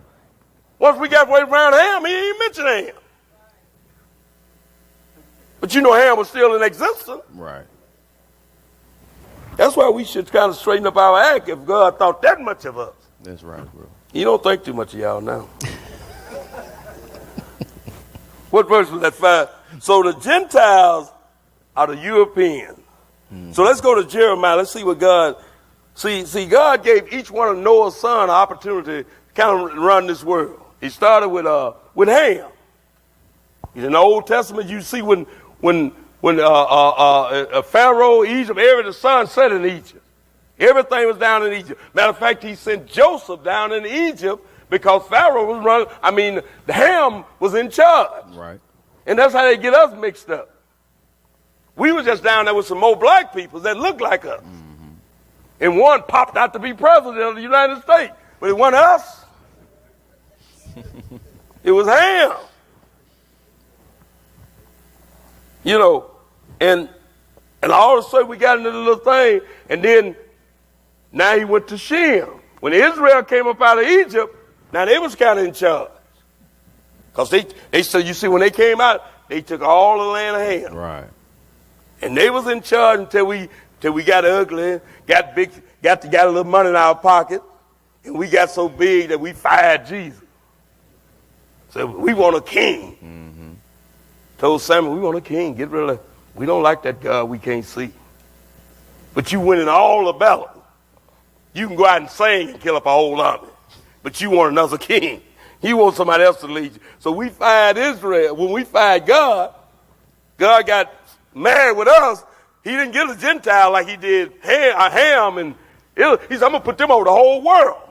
Once we got way around Ham, he ain't mentioned Ham. But you know Ham was still in existence. Right. That's why we should kind of straighten up our act if God thought that much of us. That's right, bro. He don't think too much of y'all now. What verse was that? 5? So the Gentiles are the Europeans. So let's go to Jeremiah. Let's see what God... See, God gave each one of Noah's sons an opportunity to kind of run this world. He started with Ham. In the Old Testament, you see when Pharaoh, Egypt, the sun set in Egypt. Everything was down in Egypt. Matter of fact, he sent Joseph down in Egypt because Pharaoh was running. Ham was in charge. Right. And that's how they get us mixed up. We were just down there with some more black people that looked like us. Mm-hmm. And one popped out to be president of the United States. But it wasn't us. It was Ham. You know, and all of a sudden we got into the little thing, and then now he went to Shem. When Israel came up out of Egypt, now they was kind of in charge. Because they said, you see, when they came out, they took all the land of Ham. Right. And they was in charge until we got ugly, got big, got a little money in our pocket, and we got so big that we fired Jesus. So we want a king. Mm-hmm. Told Samuel, we want a king. Get rid of. We don't like that God we can't see. But you winning all the battle. You can go out and sing and kill up a whole army. But you want another king. You want somebody else to lead you. So we fired Israel. When we fired God, God got mad with us. He didn't get a Gentile like he did Ham. And he said, I'm going to put them over the whole world.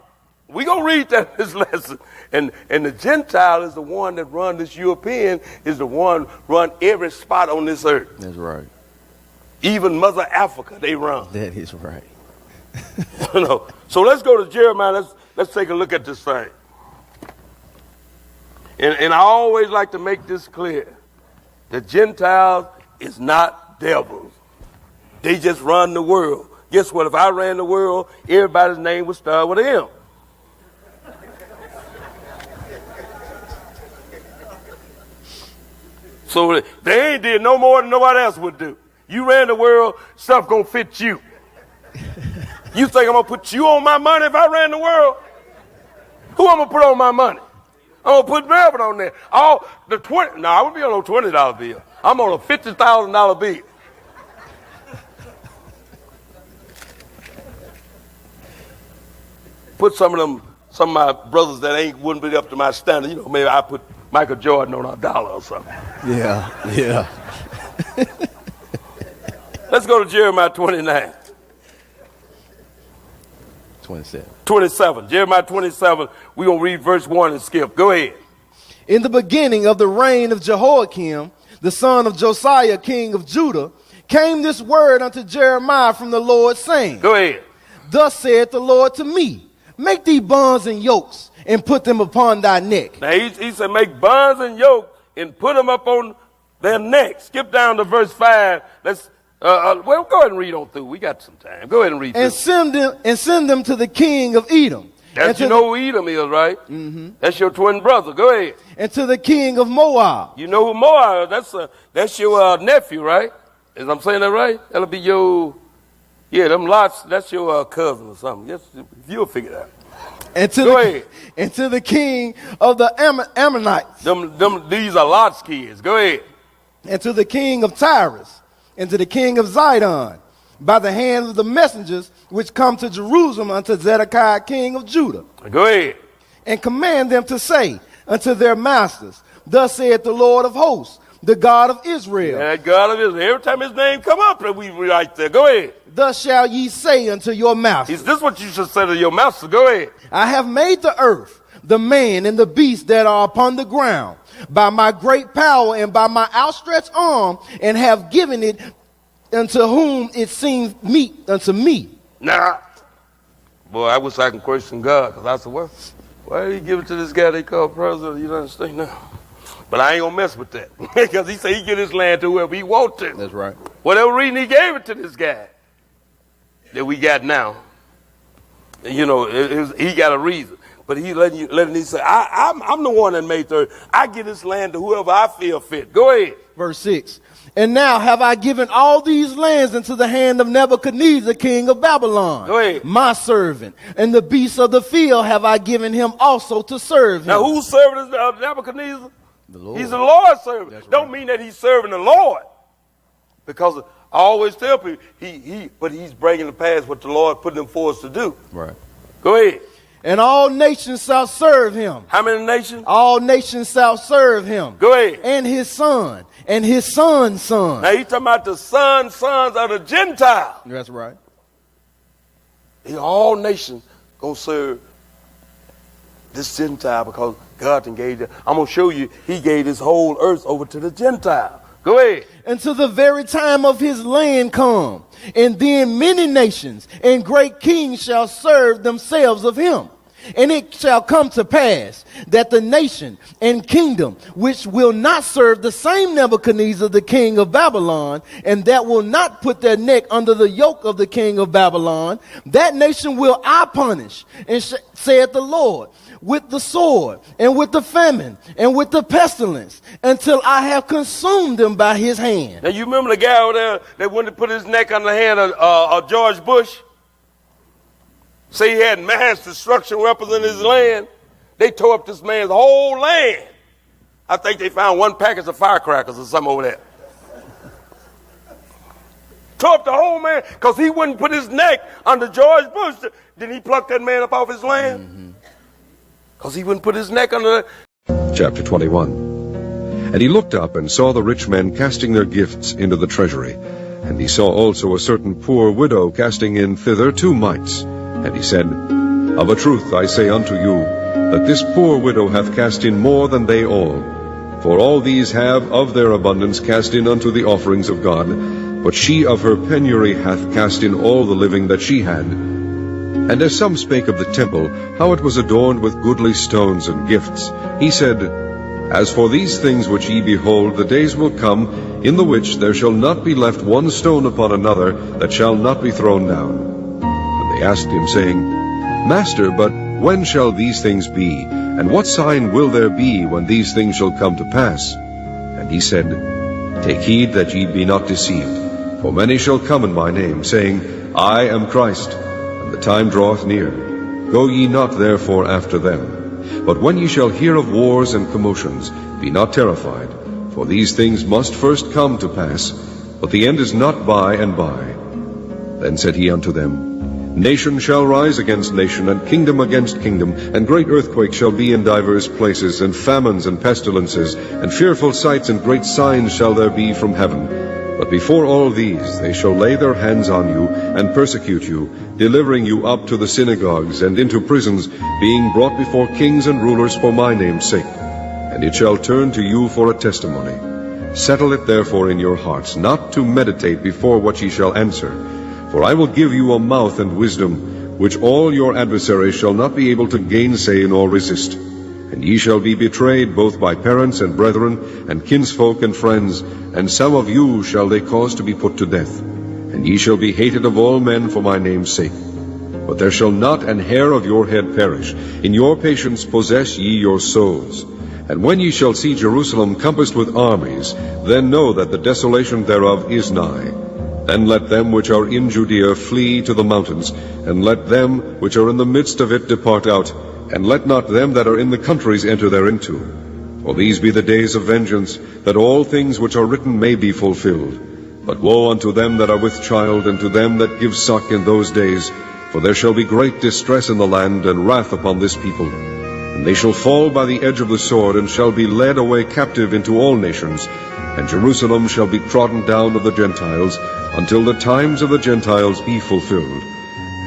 We going to read that in this lesson. And the Gentile is the one that run this European, is the one run every spot on this earth. That's right. Even Mother Africa, they run. That is right. You know, so let's go to Jeremiah. Let's take a look at this thing. And I always like to make this clear. The Gentiles is not devils. They just run the world. Guess what? If I ran the world, everybody's name would start with an M. So they ain't did no more than nobody else would do. You ran the world, stuff gonna fit you. You think I'm gonna put you on my money if I ran the world? Who I'm gonna put on my money? I'm gonna put Melvin on there. I wouldn't be on no $20 bill. I'm on a $50,000 bill. Put some of my brothers that wouldn't be up to my standard. You know, maybe I put Michael Jordan on a dollar or something. Yeah. Let's go to Jeremiah 29. 27. Jeremiah 27. We're going to read verse 1 and skip. Go ahead. In the beginning of the reign of Jehoiakim, the son of Josiah, king of Judah, came this word unto Jeremiah from the Lord, saying, Go ahead. Thus saith the Lord to me, make thee bonds and yokes, and put them upon thy neck. Now he said, make bonds and yokes, and put them up on their neck. Skip down to verse 5. Let's go ahead and read on through. We got some time. Go ahead and read. And send them to the king of Edom. That's, you know who Edom is, right? Mm-hmm. That's your twin brother. Go ahead. And to the king of Moab. You know who Moab is? That's your nephew, right? Is I'm saying that right? That'll be your, them lots. That's your cousin or something. Yes, you'll figure it out. And to the king of the Ammonites. These are Lot's kids. Go ahead. And to the king of Tyrus, and to the king of Zidon, by the hand of the messengers which come to Jerusalem unto Zedekiah king of Judah. Go ahead. And command them to say unto their masters, Thus saith the Lord of hosts, the God of Israel. Yeah, God of Israel. Every time his name come up, we right there. Go ahead. Thus shall ye say unto your masters. Is this what you should say to your master? Go ahead. I have made the earth, the man and the beast that are upon the ground, by my great power and by my outstretched arm, and have given it unto whom it seems meet unto me. Nah. Boy, I wish I could question God, because I said, well, why did he give it to this guy they call president of the United States now? But I ain't going to mess with that, because he said he get his land to whoever he want to. That's right. Whatever reason he gave it to this guy that we got now, you know, he got a reason. But he letting you say, I'm the one that made the earth. I give this land to whoever I feel fit. Go ahead. Verse 6. And now have I given all these lands into the hand of Nebuchadnezzar, king of Babylon, Go ahead. my servant, and the beasts of the field have I given him also to serve him. Now who's serving Nebuchadnezzar? The Lord. He's the Lord's servant. That's right. Don't mean that he's serving the Lord. Because I always tell people, but he's bringing to pass what the Lord put him for us to do. Right. Go ahead. And all nations shall serve him. How many nations? All nations shall serve him. Go ahead. And his son, and his son's son. Now he's talking about the sons of the Gentiles. That's right. All nations gonna serve this Gentile because God gave them. I'm gonna show you, he gave this whole earth over to the Gentile. Go ahead. Until the very time of his land come, and then many nations and great kings shall serve themselves of him. And it shall come to pass that the nation and kingdom which will not serve the same Nebuchadnezzar, the king of Babylon, and that will not put their neck under the yoke of the king of Babylon, that nation will I punish, and saith the Lord, with the sword, and with the famine, and with the pestilence, until I have consumed them by his hand. Now you remember the guy over there that wanted to put his neck on the hand of George Bush? Say he had mass destruction weapons in his land. They tore up this man's whole land. I think they found one package of firecrackers or something over there. Tore up the whole man because he wouldn't put his neck under George Bush. Didn't he pluck that man up off his land? Because he wouldn't put his neck under the... Chapter 21. And he looked up and saw the rich men casting their gifts into the treasury. And he saw also a certain poor widow casting in thither 2 mites. And he said, Of a truth I say unto you, that this poor widow hath cast in more than they all. For all these have of their abundance cast in unto the offerings of God, but she of her penury hath cast in all the living that she had. And as some spake of the temple, how it was adorned with goodly stones and gifts, he said, As for these things which ye behold, the days will come, in the which there shall not be left one stone upon another, that shall not be thrown down. They asked him, saying, Master, but when shall these things be? And what sign will there be when these things shall come to pass? And he said, Take heed that ye be not deceived. For many shall come in my name, saying, I am Christ, and the time draweth near. Go ye not therefore after them. But when ye shall hear of wars and commotions, be not terrified. For these things must first come to pass, but the end is not by and by. Then said he unto them, Nation shall rise against nation, and kingdom against kingdom, and great earthquakes shall be in divers places, and famines and pestilences, and fearful sights and great signs shall there be from heaven. But before all these they shall lay their hands on you, and persecute you, delivering you up to the synagogues and into prisons, being brought before kings and rulers for my name's sake. And it shall turn to you for a testimony. Settle it therefore in your hearts, not to meditate before what ye shall answer. For I will give you a mouth and wisdom, which all your adversaries shall not be able to gainsay nor resist. And ye shall be betrayed both by parents and brethren, and kinsfolk and friends, and some of you shall they cause to be put to death. And ye shall be hated of all men for my name's sake. But there shall not an hair of your head perish. In your patience possess ye your souls. And when ye shall see Jerusalem compassed with armies, then know that the desolation thereof is nigh. Then let them which are in Judea flee to the mountains, and let them which are in the midst of it depart out, and let not them that are in the countries enter thereinto. For these be the days of vengeance, that all things which are written may be fulfilled. But woe unto them that are with child, and to them that give suck in those days, for there shall be great distress in the land, and wrath upon this people. And they shall fall by the edge of the sword, and shall be led away captive into all nations, and Jerusalem shall be trodden down of the Gentiles, until the times of the Gentiles be fulfilled.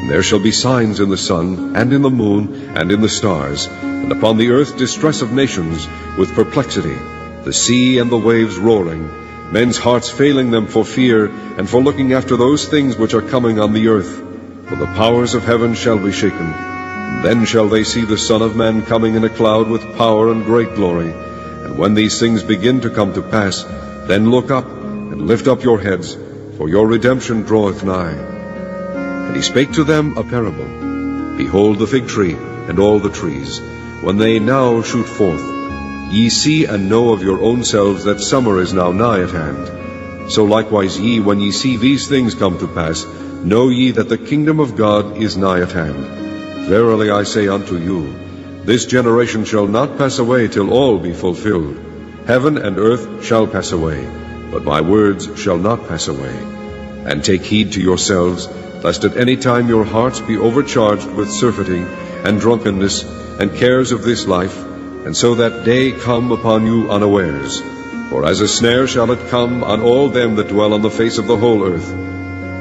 And there shall be signs in the sun, and in the moon, and in the stars, and upon the earth distress of nations, with perplexity, the sea and the waves roaring, men's hearts failing them for fear, and for looking after those things which are coming on the earth. For the powers of heaven shall be shaken. And then shall they see the Son of Man coming in a cloud with power and great glory. And when these things begin to come to pass, then look up, and lift up your heads, for your redemption draweth nigh. And he spake to them a parable. Behold the fig tree, and all the trees, when they now shoot forth. Ye see and know of your own selves that summer is now nigh at hand. So likewise ye, when ye see these things come to pass, know ye that the kingdom of God is nigh at hand. Verily I say unto you, this generation shall not pass away till all be fulfilled. Heaven and earth shall pass away, but my words shall not pass away. And take heed to yourselves, lest at any time your hearts be overcharged with surfeiting, and drunkenness, and cares of this life, and so that day come upon you unawares. For as a snare shall it come on all them that dwell on the face of the whole earth.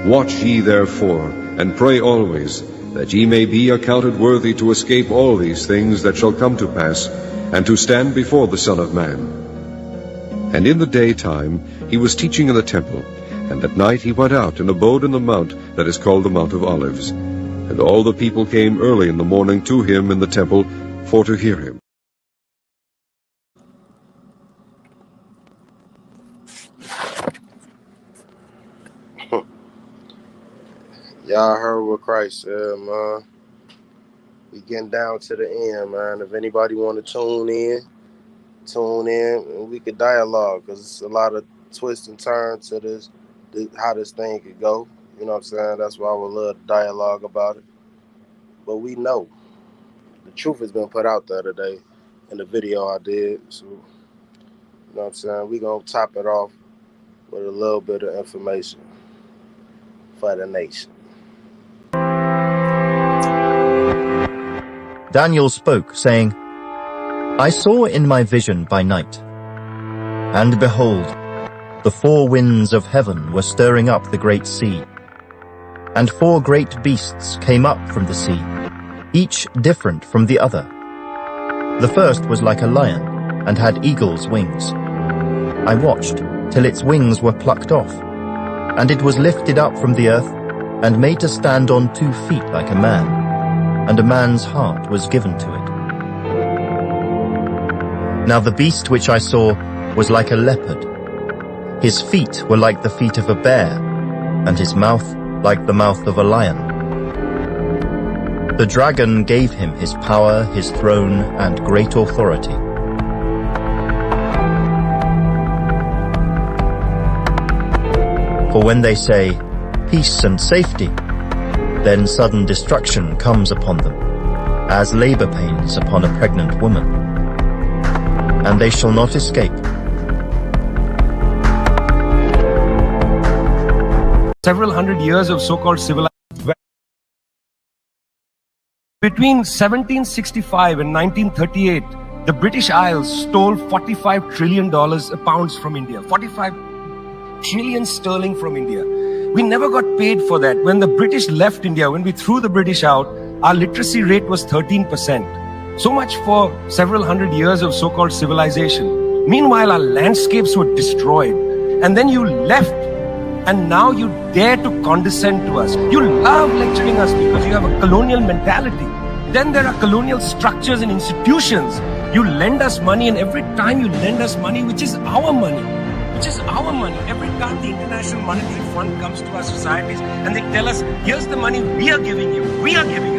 Watch ye therefore, and pray always, that ye may be accounted worthy to escape all these things that shall come to pass, and to stand before the Son of Man. And in the daytime he was teaching in the temple, and at night he went out and abode in the mount that is called the Mount of Olives. And all the people came early in the morning to him in the temple for to hear him. Y'all heard what Christ said, man. We getting down to the end, man. If anybody want to tune in, and we could dialogue, because it's a lot of twists and turns to this, how this thing could go. You know what I'm saying? That's why I would love to dialogue about it. But we know the truth has been put out there today in the video I did. So, you know what I'm saying? We're going to top it off with a little bit of information for the nation. Daniel spoke, saying, I saw in my vision by night, and behold, the four winds of heaven were stirring up the great sea. And four great beasts came up from the sea, each different from the other. The first was like a lion, and had eagle's wings. I watched till its wings were plucked off, and it was lifted up from the earth, and made to stand on 2 feet like a man, and a man's heart was given to it. Now the beast which I saw was like a leopard. His feet were like the feet of a bear, and his mouth like the mouth of a lion. The dragon gave him his power, his throne, and great authority. For when they say, peace and safety, then sudden destruction comes upon them, as labor pains upon a pregnant woman. And they shall not escape. Several hundred years of so-called civilization. Between 1765 and 1938, the British Isles stole $45 trillion pounds from India. 45 trillion sterling from India. We never got paid for that. When the British left India, when we threw the British out, our literacy rate was 13%. So much for several hundred years of so-called civilization. Meanwhile, our landscapes were destroyed. And then you left, and now you dare to condescend to us. You love lecturing us because you have a colonial mentality. Then there are colonial structures and institutions. You lend us money, and every time you lend us money, which is our money, every time the International Monetary Fund comes to our societies and they tell us, here's the money we are giving you.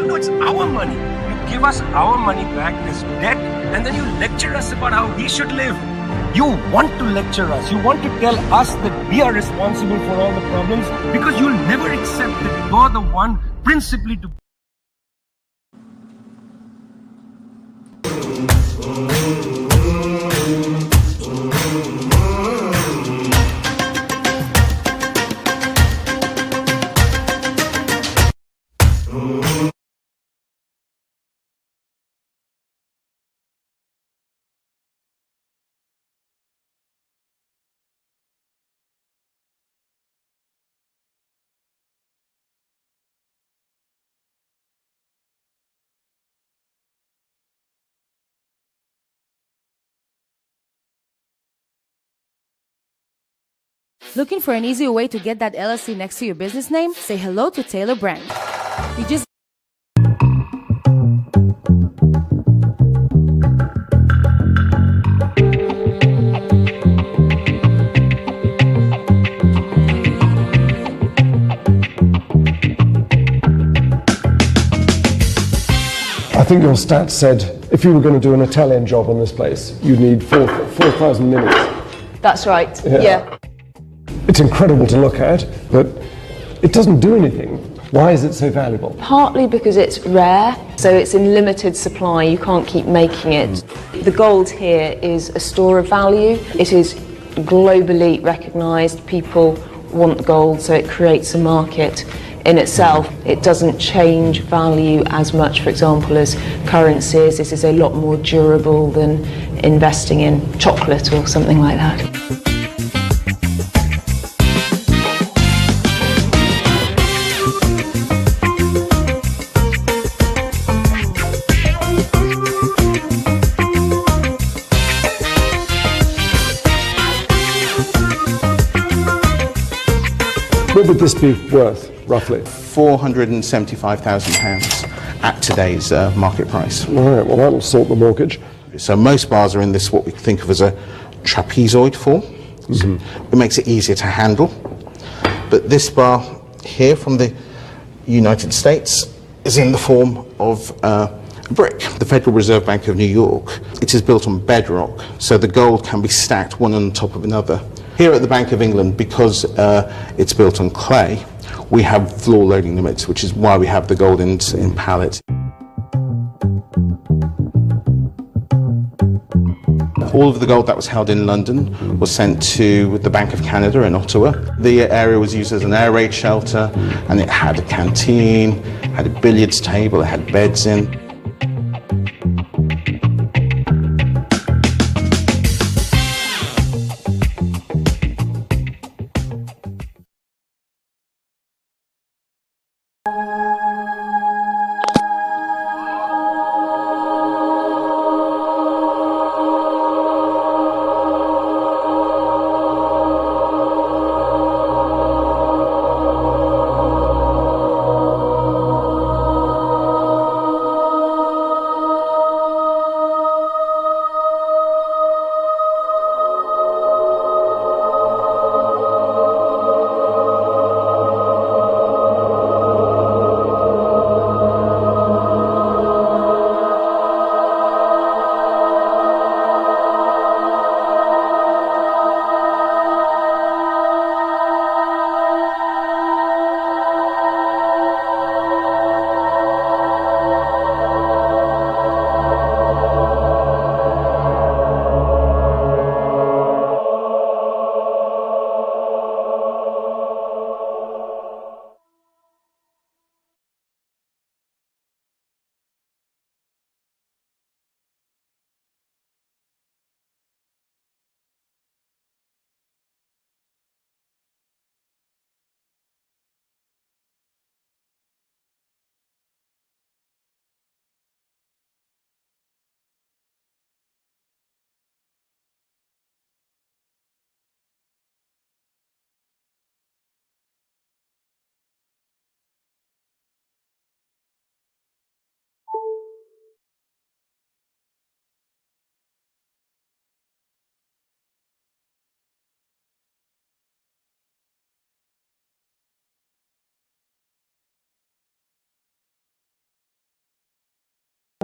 No, it's our money. You give us our money back as debt, and then you lecture us about how we should live. You want to lecture us. You want to tell us that we are responsible for all the problems, because you'll never accept that you're the one principally to... Looking for an easier way to get that LLC next to your business name? Say hello to Taylor Brand. You just I think your stats said if you were going to do an Italian job on this place, you'd need 4,000 minutes. That's right, yeah. It's incredible to look at, but it doesn't do anything. Why is it so valuable? Partly because it's rare, so it's in limited supply, you can't keep making it. The gold here is a store of value. It is globally recognised. People want gold, so it creates a market in itself. It doesn't change value as much, for example, as currencies. This is a lot more durable than investing in chocolate or something like that. What would this be worth, roughly? £475,000 at today's market price. All right, well that'll sort the mortgage. So most bars are in this, what we think of as a trapezoid form. It makes it easier to handle. But this bar here from the United States is in the form of a brick. The Federal Reserve Bank of New York, it is built on bedrock, so the gold can be stacked one on top of another. Here at the Bank of England, because it's built on clay, we have floor loading limits, which is why we have the gold in pallets. All of the gold that was held in London was sent to the Bank of Canada in Ottawa. The area was used as an air raid shelter, and it had a canteen, had a billiards table, it had beds in.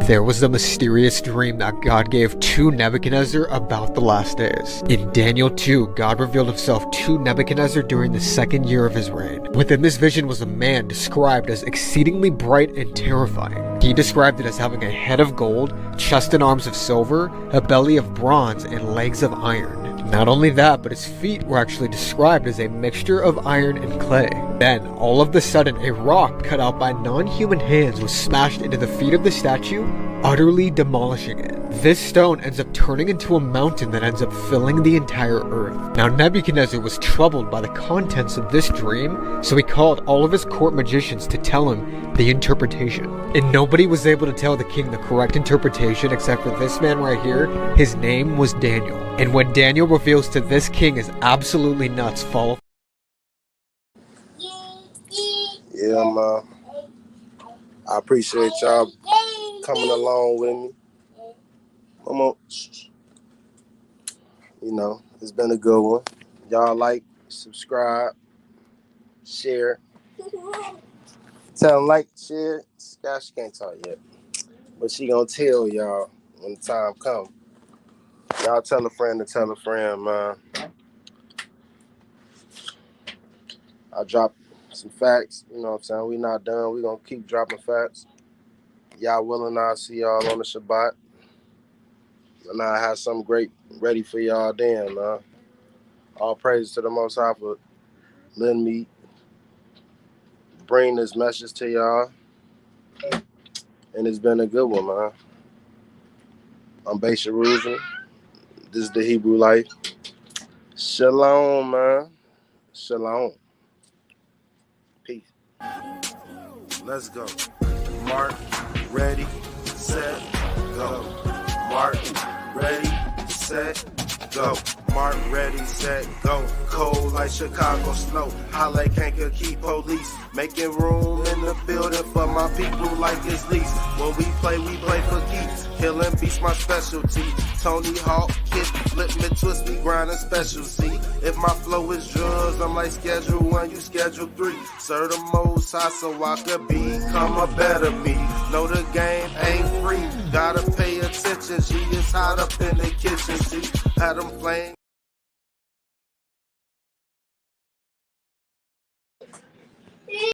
There was a mysterious dream that God gave to Nebuchadnezzar about the last days. In Daniel 2, God revealed himself to Nebuchadnezzar during the second year of his reign. Within this vision was a man described as exceedingly bright and terrifying. He described it as having a head of gold, chest and arms of silver, a belly of bronze, and legs of iron. Not only that, but his feet were actually described as a mixture of iron and clay. Then, all of a sudden, a rock cut out by non-human hands was smashed into the feet of the statue, utterly demolishing it. This stone ends up turning into a mountain that ends up filling the entire earth. Now, Nebuchadnezzar was troubled by the contents of this dream, so he called all of his court magicians to tell him the interpretation. And nobody was able to tell the king the correct interpretation except for this man right here. His name was Daniel. And what Daniel reveals to this king is absolutely nuts. Follow. Yeah, man. I appreciate y'all coming along with me. You know, it's been a good one. Y'all like, subscribe, share. Tell them like, share. Gosh, she can't talk yet. But she gonna tell y'all when the time comes. Y'all tell a friend to tell a friend, man. I dropped some facts, you know what I'm saying? We not done. We gonna keep dropping facts. Y'all willing, I'll see y'all on the Shabbat. And I have something great ready for y'all then, man. All praise to the Most High for letting me bring this message to y'all. And it's been a good one, man. I'm Beis Jerusalem. This is the Hebrew life. Shalom, man. Shalom. Peace. Let's go. Mark, ready, set, go. Mark, ready, set, go. Mark, ready, set, go. Cold like Chicago snow. Holla can't keep police. Making room in the building for my people like it's lease. When we play for keeps. Killing beats my specialty. Tony Hawk, kick, flip me, twist me, grinding specialty. If my flow is drugs, I'm like schedule 1, you schedule 3. Serve the most high so I could become a better me. Know the game ain't free. Gotta pay attention. She is hot up in the kitchen. She had them playing.